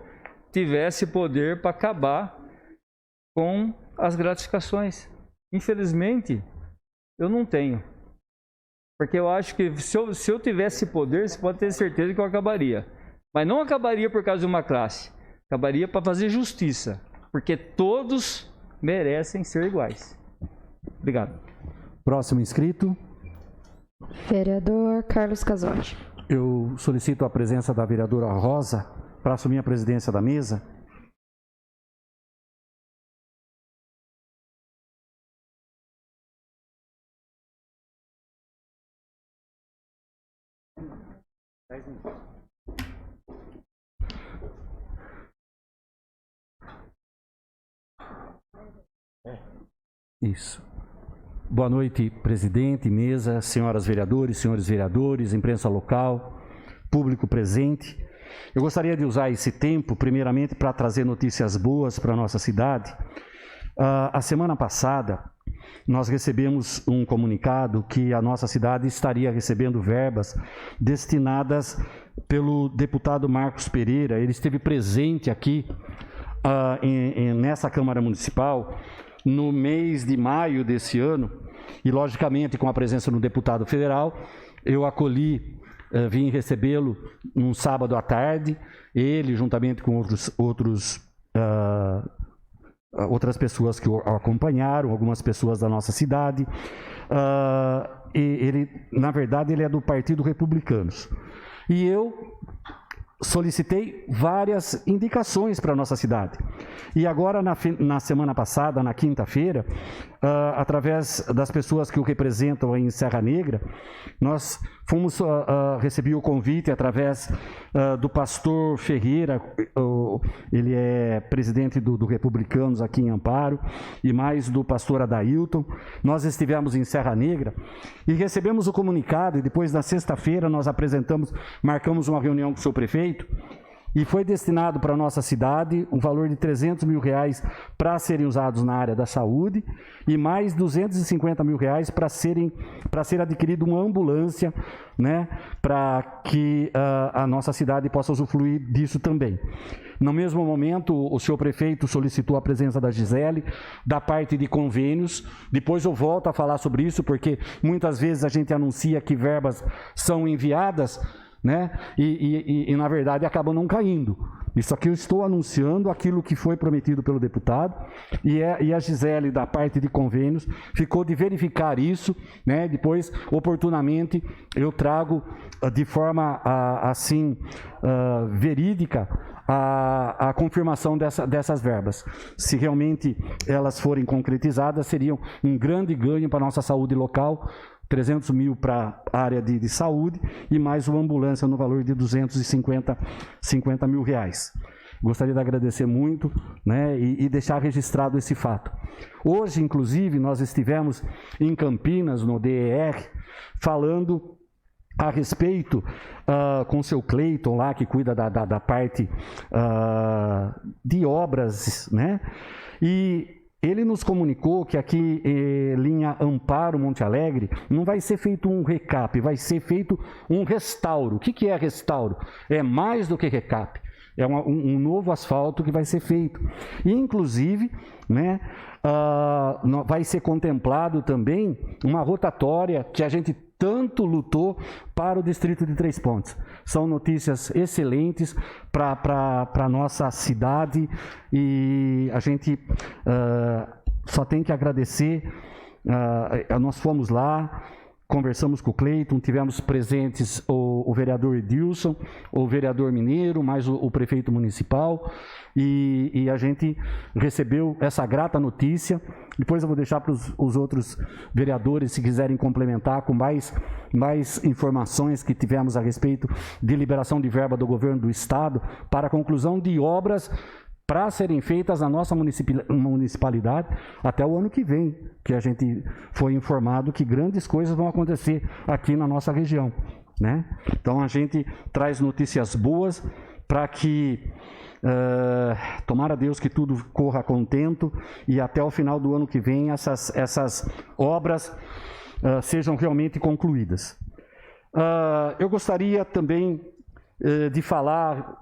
Speaker 5: tivesse poder para acabar com as gratificações. Infelizmente, eu não tenho. Porque eu acho que se eu tivesse poder, você pode ter certeza que eu acabaria. Mas não acabaria por causa de uma classe. Acabaria para fazer justiça. Porque todos merecem ser iguais. Obrigado.
Speaker 1: Próximo inscrito.
Speaker 2: Vereador Carlos Casotti.
Speaker 1: Eu solicito a presença da vereadora Rosa para assumir a presidência da mesa. Isso. Boa noite, presidente, mesa, senhoras vereadores, senhores vereadores, imprensa local, público presente. Eu gostaria de usar esse tempo, primeiramente, para trazer notícias boas para a nossa cidade. A semana passada, nós recebemos um comunicado que a nossa cidade estaria recebendo verbas destinadas pelo deputado Marcos Pereira. Ele esteve presente aqui nessa Câmara Municipal no mês de maio desse ano, e logicamente com a presença do deputado federal, eu acolhi, vim recebê-lo num sábado à tarde, ele juntamente com outras pessoas que o acompanharam, algumas pessoas da nossa cidade, e ele, na verdade, ele é do Partido Republicanos. E eu solicitei várias indicações para a nossa cidade. E agora, na semana passada, na quinta-feira, através das pessoas que o representam aí em Serra Negra, nós recebi o convite através do pastor Ferreira, ele é presidente do Republicanos aqui em Amparo, e mais do pastor Adailton. Nós estivemos em Serra Negra e recebemos o comunicado, e depois na sexta-feira nós marcamos uma reunião com o seu prefeito, e foi destinado para a nossa cidade um valor de R$300 mil para serem usados na área da saúde e mais R$250 mil para ser adquirida uma ambulância, né, para que a nossa cidade possa usufruir disso também. No mesmo momento, o senhor prefeito solicitou a presença da Gisele, da parte de convênios. Depois eu volto a falar sobre isso, porque muitas vezes a gente anuncia que verbas são enviadas, né? E na verdade acabam não caindo. Isso aqui eu estou anunciando aquilo que foi prometido pelo deputado, e a Gisele, da parte de convênios, ficou de verificar isso, né? Depois, oportunamente, eu trago de forma assim verídica a confirmação dessas verbas. Se realmente elas forem concretizadas, seriam um grande ganho para a nossa saúde local, 300 mil para a área de saúde e mais uma ambulância no valor de R$250 mil. Gostaria de agradecer muito, né, e deixar registrado esse fato. Hoje, inclusive, nós estivemos em Campinas, no DER, falando a respeito com o seu Cleiton lá, que cuida da parte de obras, né? E ele nos comunicou que aqui, linha Amparo Monte Alegre, não vai ser feito um recap, vai ser feito um restauro. O que é restauro? É mais do que recap. É um novo asfalto que vai ser feito. E, inclusive, né, vai ser contemplado também uma rotatória que a gente tanto lutou para o distrito de Três Pontes. São notícias excelentes para a nossa cidade, e a gente só tem que agradecer. Nós fomos lá, conversamos com o Cleiton, tivemos presentes o vereador Edilson, o vereador Mineiro, mais o prefeito municipal, e a gente recebeu essa grata notícia. Depois eu vou deixar para os outros vereadores, se quiserem complementar com mais informações que tivemos a respeito de liberação de verba do governo do estado para a conclusão de obras para serem feitas na nossa municipalidade até o ano que vem, que a gente foi informado que grandes coisas vão acontecer aqui na nossa região, né? Então a gente traz notícias boas para que, tomara Deus que tudo corra contento e até o final do ano que vem essas obras sejam realmente concluídas. Eu gostaria também de falar,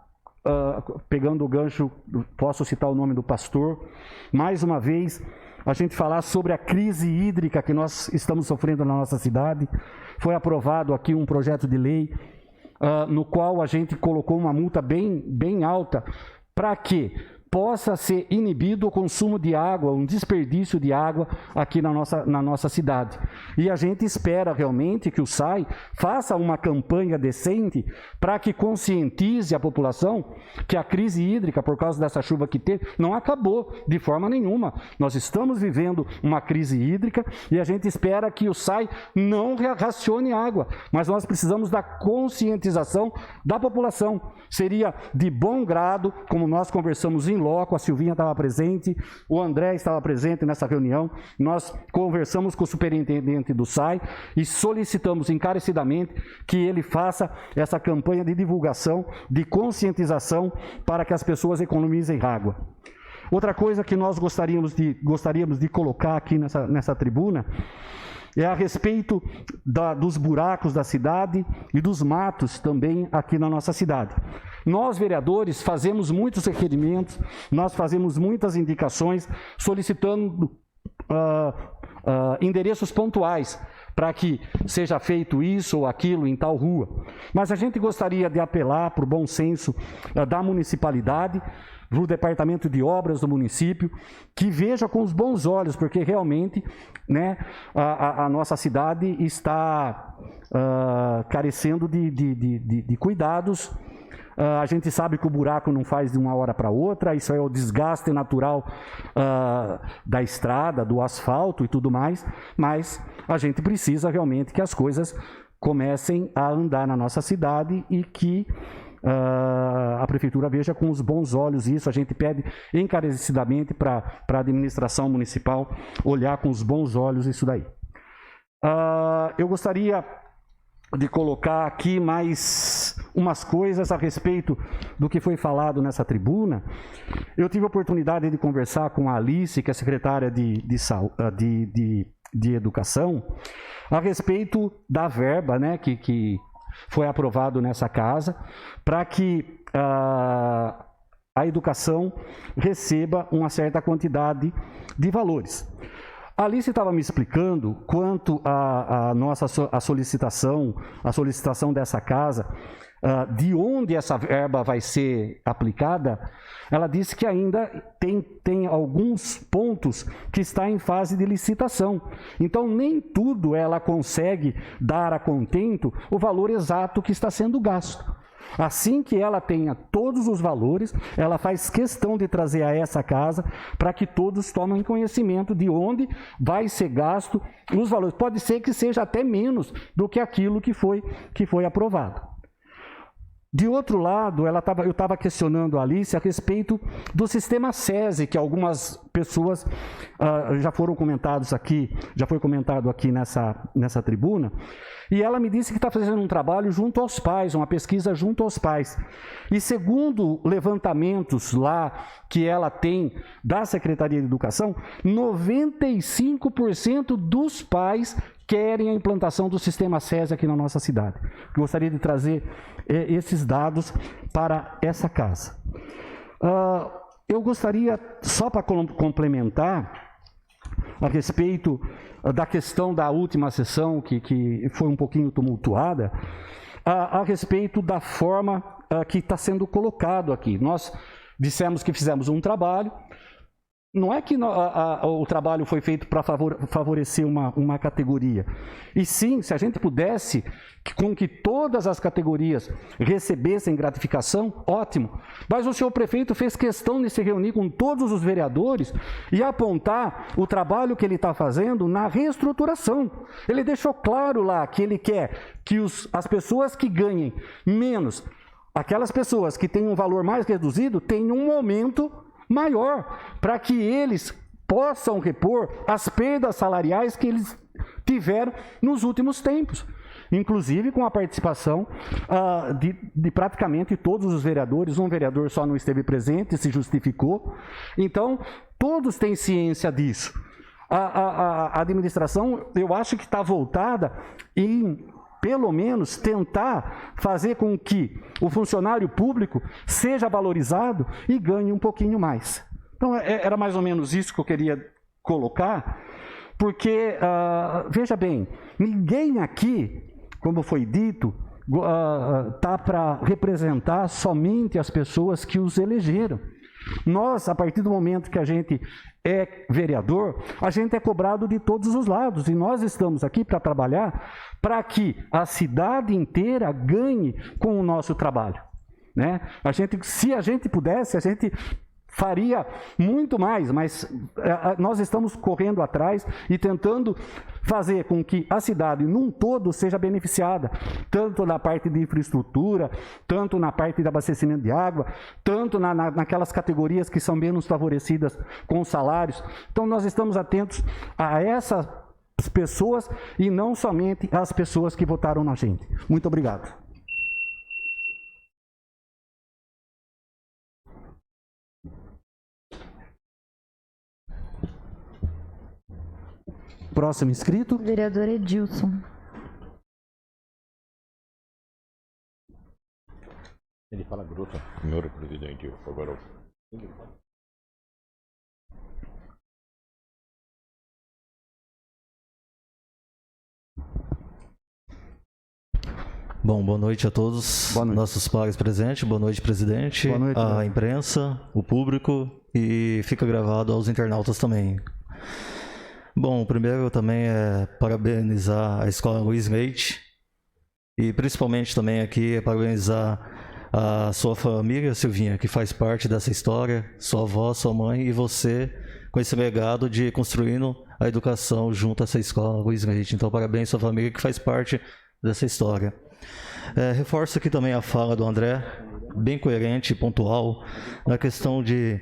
Speaker 1: pegando o gancho, posso citar o nome do pastor, mais uma vez, a gente falar sobre a crise hídrica que nós estamos sofrendo na nossa cidade. Foi aprovado aqui um projeto de lei, no qual a gente colocou uma multa bem alta, para que possa ser inibido o consumo de água, um desperdício de água aqui na nossa cidade. E a gente espera realmente que o SAI faça uma campanha decente para que conscientize a população que a crise hídrica, por causa dessa chuva que teve, não acabou de forma nenhuma. Nós estamos vivendo uma crise hídrica e a gente espera que o SAI não racione água, mas nós precisamos da conscientização da população. Seria de bom grado, como nós conversamos em loco, a Silvinha estava presente, o André estava presente nessa reunião, nós conversamos com o superintendente do SAI e solicitamos encarecidamente que ele faça essa campanha de divulgação, de conscientização, para que as pessoas economizem água. Outra coisa que nós gostaríamos de colocar aqui nessa tribuna é a respeito dos buracos da cidade e dos matos também aqui na nossa cidade. Nós, vereadores, fazemos muitos requerimentos, nós fazemos muitas indicações, solicitando endereços pontuais para que seja feito isso ou aquilo em tal rua. Mas a gente gostaria de apelar para o bom senso da municipalidade, do departamento de obras do município, que veja com os bons olhos, porque realmente, né, a nossa cidade está carecendo de cuidados. A gente sabe que o buraco não faz de uma hora para outra, isso é o desgaste natural da estrada, do asfalto e tudo mais, mas a gente precisa realmente que as coisas comecem a andar na nossa cidade e que a prefeitura veja com os bons olhos isso. A gente pede encarecidamente para a administração municipal olhar com os bons olhos isso daí. Eu gostaria de colocar aqui mais umas coisas a respeito do que foi falado nessa tribuna. Eu tive a oportunidade de conversar com a Alice, que é secretária de Educação, a respeito da verba, né, que foi aprovado nessa casa, para que a educação receba uma certa quantidade de valores. A Alice estava me explicando quanto a solicitação dessa casa, de onde essa verba vai ser aplicada. Ela disse que ainda tem alguns pontos que está em fase de licitação. Então, nem tudo ela consegue dar a contento o valor exato que está sendo gasto. Assim que ela tenha todos os valores, ela faz questão de trazer a essa casa para que todos tomem conhecimento de onde vai ser gasto os valores. Pode ser que seja até menos do que aquilo que foi aprovado. De outro lado, eu estava questionando a Alice a respeito do sistema SESI, que algumas pessoas já foi comentado aqui nessa tribuna, e ela me disse que está fazendo um trabalho junto aos pais, uma pesquisa junto aos pais. E segundo levantamentos lá que ela tem da Secretaria de Educação, 95% dos pais querem a implantação do sistema SESI aqui na nossa cidade. Gostaria de trazer esses dados para essa casa. Eu gostaria, só para complementar, a respeito da questão da última sessão, que foi um pouquinho tumultuada, a respeito da forma que está sendo colocado aqui. Nós dissemos que fizemos um trabalho, Não é que o trabalho foi feito para favorecer uma categoria. E sim, se a gente pudesse, com que todas as categorias recebessem gratificação, ótimo. Mas o senhor prefeito fez questão de se reunir com todos os vereadores e apontar o trabalho que ele está fazendo na reestruturação. Ele deixou claro lá que ele quer que as pessoas que ganhem menos, aquelas pessoas que têm um valor mais reduzido, tenham um aumento maior, para que eles possam repor as perdas salariais que eles tiveram nos últimos tempos. Inclusive com a participação de praticamente todos os vereadores. Um vereador só não esteve presente, se justificou. Então, todos têm ciência disso. A administração, eu acho que está voltada em, pelo menos, tentar fazer com que o funcionário público seja valorizado e ganhe um pouquinho mais. Então, era mais ou menos isso que eu queria colocar, porque, veja bem, ninguém aqui, como foi dito, está para representar somente as pessoas que os elegeram. Nós, a partir do momento que a gente é vereador, a gente é cobrado de todos os lados, e nós estamos aqui para trabalhar para que a cidade inteira ganhe com o nosso trabalho, né? Se a gente pudesse, a gente faria muito mais, mas nós estamos correndo atrás e tentando fazer com que a cidade num todo seja beneficiada, tanto na parte de infraestrutura, tanto na parte de abastecimento de água, tanto naquelas categorias que são menos favorecidas com os salários. Então nós estamos atentos a essas pessoas e não somente às pessoas que votaram na gente. Muito obrigado. Próximo inscrito.
Speaker 2: Vereador Edilson.
Speaker 8: Ele fala grosso. Senhor presidente, por favor.
Speaker 10: Bom, boa noite a todos, nossos pares presentes, boa noite, presidente, boa noite, a imprensa, o público, e fica gravado aos internautas também. Bom, primeiro também é parabenizar a Escola Luiz Leite, e principalmente também aqui é parabenizar a sua família, Silvinha, que faz parte dessa história, sua avó, sua mãe e você, com esse legado de construindo a educação junto a essa Escola Luiz Leite. Então, parabéns à sua família que faz parte dessa história. Reforço aqui também a fala do André, bem coerente e pontual, na questão de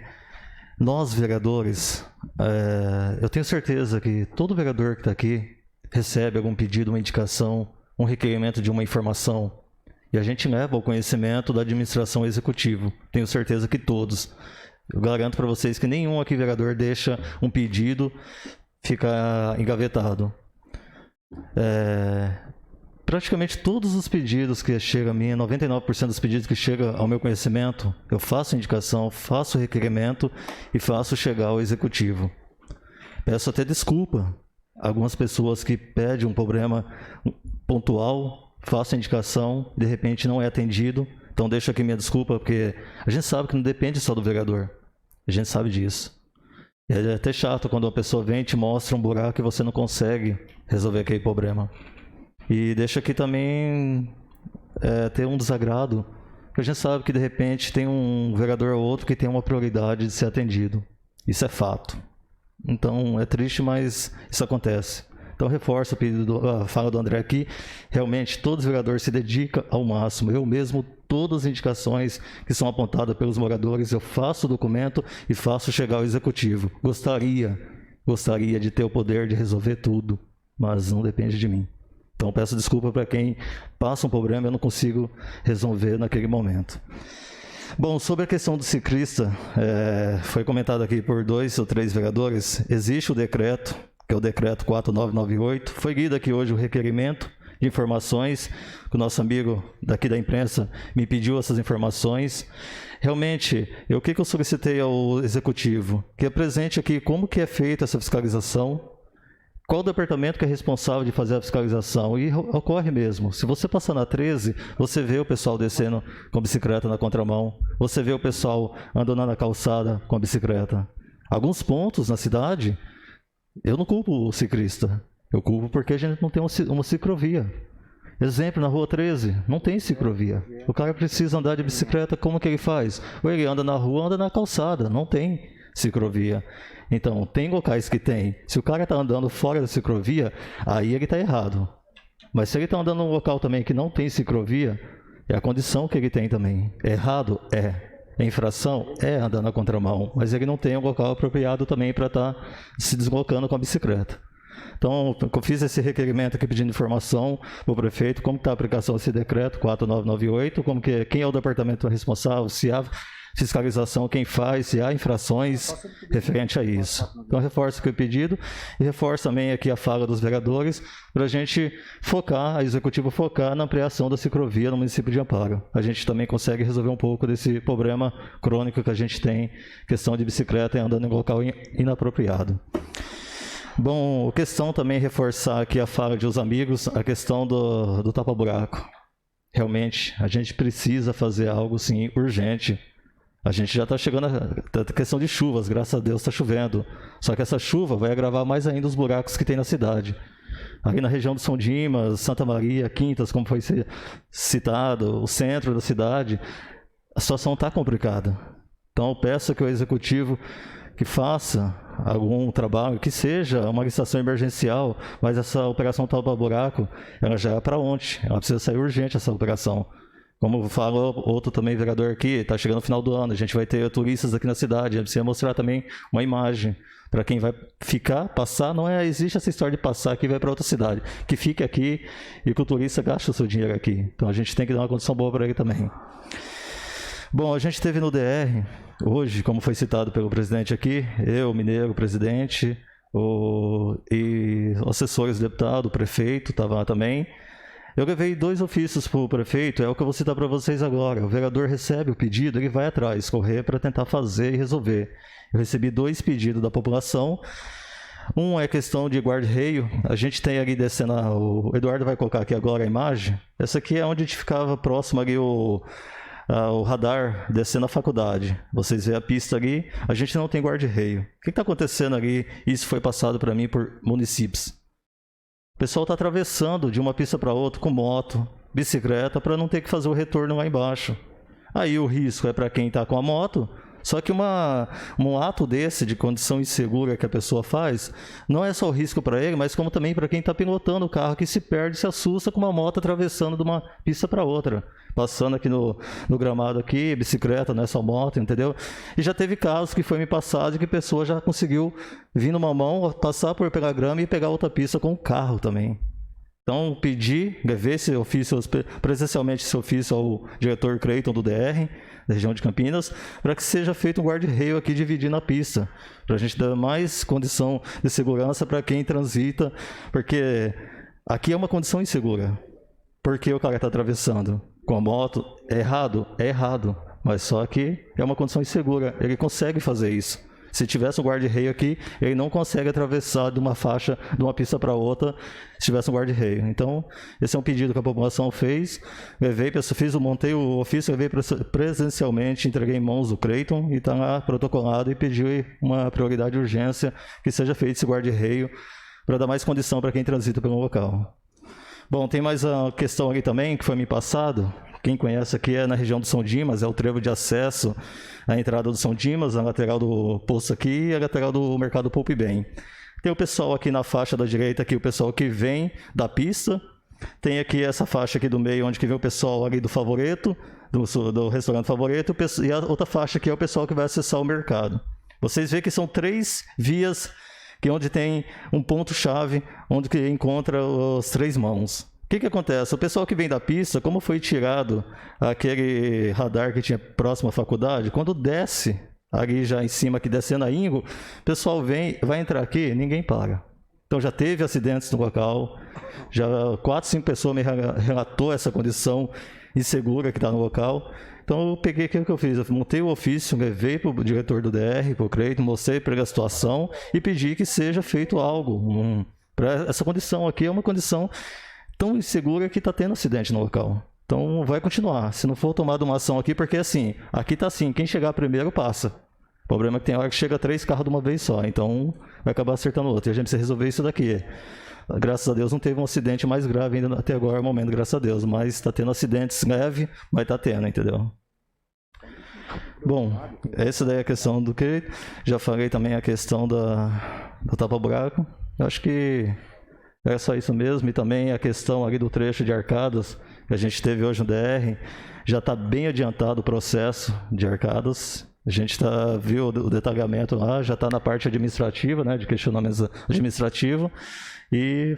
Speaker 10: nós, vereadores, eu tenho certeza que todo vereador que está aqui recebe algum pedido, uma indicação, um requerimento de uma informação, e a gente leva ao conhecimento da administração executiva. Tenho certeza que todos. Eu garanto para vocês que nenhum aqui vereador deixa um pedido ficar engavetado. Praticamente todos os pedidos que chegam a mim, 99% dos pedidos que chegam ao meu conhecimento, eu faço indicação, faço requerimento e faço chegar ao executivo. Peço até desculpa a algumas pessoas que pedem um problema pontual, faço a indicação, de repente não é atendido, então deixo aqui minha desculpa, porque a gente sabe que não depende só do vereador, a gente sabe disso. E é até chato quando uma pessoa vem e te mostra um buraco e você não consegue resolver aquele problema. E deixa aqui também ter um desagrado, porque a gente sabe que de repente tem um vereador ou outro que tem uma prioridade de ser atendido. Isso é fato. Então é triste, mas isso acontece. Então reforço o pedido, a fala do André aqui. Realmente todos os vereadores se dedicam ao máximo. Eu mesmo, todas as indicações que são apontadas pelos moradores, eu faço o documento e faço chegar ao executivo. Gostaria de ter o poder de resolver tudo, mas não depende de mim. Então peço desculpa para quem passa um problema e eu não consigo resolver naquele momento. Bom, sobre a questão do ciclista, foi comentado aqui por 2 ou 3 vereadores, existe o decreto, que é o decreto 4998, foi lido aqui hoje o requerimento de informações, que o nosso amigo daqui da imprensa me pediu essas informações. Realmente, o que eu solicitei ao executivo? Que apresente aqui como que é feita essa fiscalização, qual o departamento que é responsável de fazer a fiscalização? E ocorre mesmo. Se você passar na 13, você vê o pessoal descendo com a bicicleta na contramão. Você vê o pessoal andando na calçada com a bicicleta. Alguns pontos na cidade, eu não culpo o ciclista, eu culpo porque a gente não tem uma ciclovia. Exemplo, na Rua 13, não tem ciclovia. O cara precisa andar de bicicleta, como que ele faz? Ou ele anda na rua, anda na calçada, não tem ciclovia. Então, tem locais que tem. Se o cara está andando fora da ciclovia, aí ele está errado. Mas se ele está andando num local também que não tem ciclovia, é a condição que ele tem também. Errado? É. A infração é andar na contramão, mas ele não tem um local apropriado também para estar se deslocando com a bicicleta. Então, eu fiz esse requerimento aqui pedindo informação para o prefeito, como está a aplicação desse decreto 4998, como que, quem é o departamento responsável, se há fiscalização, quem faz, se há infrações referente a isso. Então, reforço aqui o pedido e reforço também aqui a fala dos vereadores para a gente focar, a executivo focar na ampliação da ciclovia no município de Amparo. A gente também consegue resolver um pouco desse problema crônico que a gente tem, questão de bicicleta e andando em local inapropriado. Bom, questão também reforçar aqui a fala de os amigos, a questão do tapa-buraco. Realmente, a gente precisa fazer algo, sim, urgente. A gente já está chegando a questão de chuvas, graças a Deus está chovendo. Só que essa chuva vai agravar mais ainda os buracos que tem na cidade. Ali na região do São Dimas, Santa Maria, Quintas, como foi citado, o centro da cidade, a situação está complicada. Então, eu peço que o executivo que faça algum trabalho, que seja uma licitação emergencial, mas essa operação tapa-buraco, ela já é para ontem, ela precisa sair urgente essa operação. Como falou outro também vereador aqui, está chegando no final do ano, a gente vai ter turistas aqui na cidade, a gente precisa mostrar também uma imagem para quem vai ficar, passar, não existe essa história de passar aqui e vai para outra cidade, que fique aqui e que o turista gaste o seu dinheiro aqui. Então a gente tem que dar uma condição boa para ele também. Bom, a gente teve no DR, hoje, como foi citado pelo presidente aqui, eu, Mineiro, presidente, e os assessores do deputado, o prefeito estava lá também. Eu levei 2 ofícios para o prefeito, é o que eu vou citar para vocês agora. O vereador recebe o pedido, ele vai atrás, correr para tentar fazer e resolver. Eu recebi 2 pedidos da população. Um é questão de guarda-reio. A gente tem ali descendo, o Eduardo vai colocar aqui agora a imagem. Essa aqui é onde a gente ficava próximo ali o radar descendo a faculdade. Vocês veem a pista ali, a gente não tem guarda-reio. O que está acontecendo ali? Isso foi passado para mim por municípios. O pessoal está atravessando de uma pista para outra com moto, bicicleta, para não ter que fazer o retorno lá embaixo. Aí o risco é para quem está com a moto, só que um ato desse, de condição insegura que a pessoa faz, não é só o risco para ele, mas como também para quem está pilotando o carro, que se perde, se assusta com uma moto atravessando de uma pista para outra. Passando aqui no gramado aqui, bicicleta, não é só moto, entendeu? E já teve casos que foi me passado de que a pessoa já conseguiu vir numa mão, passar por pegar grama e pegar outra pista com o carro também. Então, pedi, levei esse ofício, presencialmente esse ofício ao diretor Creiton do DR, da região de Campinas, para que seja feito um guarda-reio aqui dividindo a pista, para a gente dar mais condição de segurança para quem transita, porque aqui é uma condição insegura. Porque o cara está atravessando com a moto, é errado? É errado, mas só que é uma condição insegura, ele consegue fazer isso. Se tivesse um guarda-reio aqui, ele não consegue atravessar de uma faixa, de uma pista para outra, se tivesse um guarda-reio. Então, esse é um pedido que a população fez, montei o ofício, levei presencialmente, entreguei em mãos do Creiton, e está lá protocolado, e pediu uma prioridade de urgência que seja feito esse guarda-reio, para dar mais condição para quem transita pelo local. Bom, tem mais uma questão ali também, que foi me passado. Quem conhece aqui é na região do São Dimas, é o trevo de acesso à entrada do São Dimas, a lateral do posto aqui e a lateral do mercado Poupe Bem. Tem o pessoal aqui na faixa da direita, aqui, o pessoal que vem da pista. Tem aqui essa faixa aqui do meio, onde que vem o pessoal ali do Favoreto, do restaurante Favoreto, e a outra faixa aqui é o pessoal que vai acessar o mercado. Vocês veem que são 3 vias que onde tem um ponto-chave, onde que encontra as 3 mãos. O que acontece? O pessoal que vem da pista, como foi tirado aquele radar que tinha próximo à faculdade, quando desce, ali já em cima, aqui descendo a Ingo, o pessoal vai entrar aqui, ninguém para. Então já teve acidentes no local, já 4, 5 pessoas me relatou essa condição insegura que está no local. Então eu peguei, o que eu fiz? Eu montei o ofício, levei para o diretor do DR, para o Creiton, mostrei para ele a situação e pedi que seja feito algo. Para essa condição aqui é uma condição tão insegura que está tendo acidente no local. Então vai continuar, se não for tomada uma ação aqui, porque assim, aqui está assim, quem chegar primeiro passa. O problema é que tem hora que chega 3 carros de uma vez só, então vai acabar acertando o outro. E a gente precisa resolver isso daqui. Graças a Deus não teve um acidente mais grave ainda até agora, no momento, graças a Deus. Mas está tendo acidentes leves, vai estar tendo, entendeu? Bom, essa daí é a questão do que... Já falei também a questão do tapa-buraco. Acho que é só isso mesmo. E também a questão ali do trecho de Arcadas, que a gente teve hoje no DR. Já está bem adiantado o processo de Arcadas. A gente viu o detalhamento lá, já está na parte administrativa, né, de questionamento administrativo. E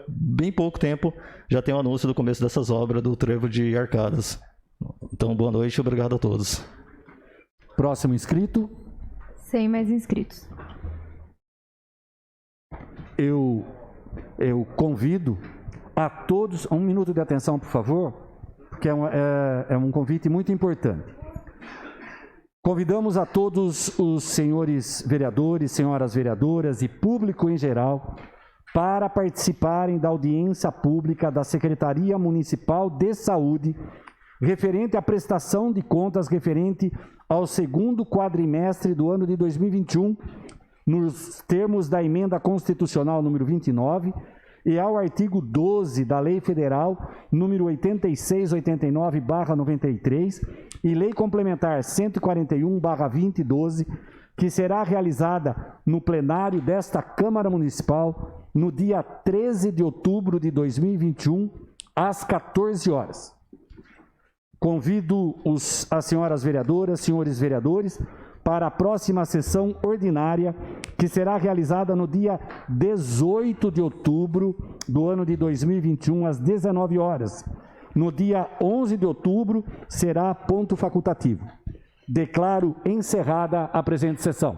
Speaker 10: bem pouco tempo já tem o anúncio do começo dessas obras do trevo de Arcadas. Então, boa noite e obrigado a todos.
Speaker 1: Próximo inscrito.
Speaker 2: Sem mais inscritos.
Speaker 1: Eu convido a todos, 1 minuto de atenção, por favor, porque é um convite muito importante. Convidamos a todos os senhores vereadores, senhoras vereadoras e público em geral para participarem da audiência pública da Secretaria Municipal de Saúde referente à prestação de contas referente ao 2º quadrimestre do ano de 2021, nos termos da Emenda Constitucional número 29 e ao artigo 12 da Lei Federal número 8689/93 e Lei Complementar 141/2012, que será realizada no plenário desta Câmara Municipal no dia 13 de outubro de 2021, às 14 horas. Convido as senhoras vereadoras, senhores vereadores, para a próxima sessão ordinária, que será realizada no dia 18 de outubro do ano de 2021, às 19 horas. No dia 11 de outubro, será ponto facultativo. Declaro encerrada a presente sessão.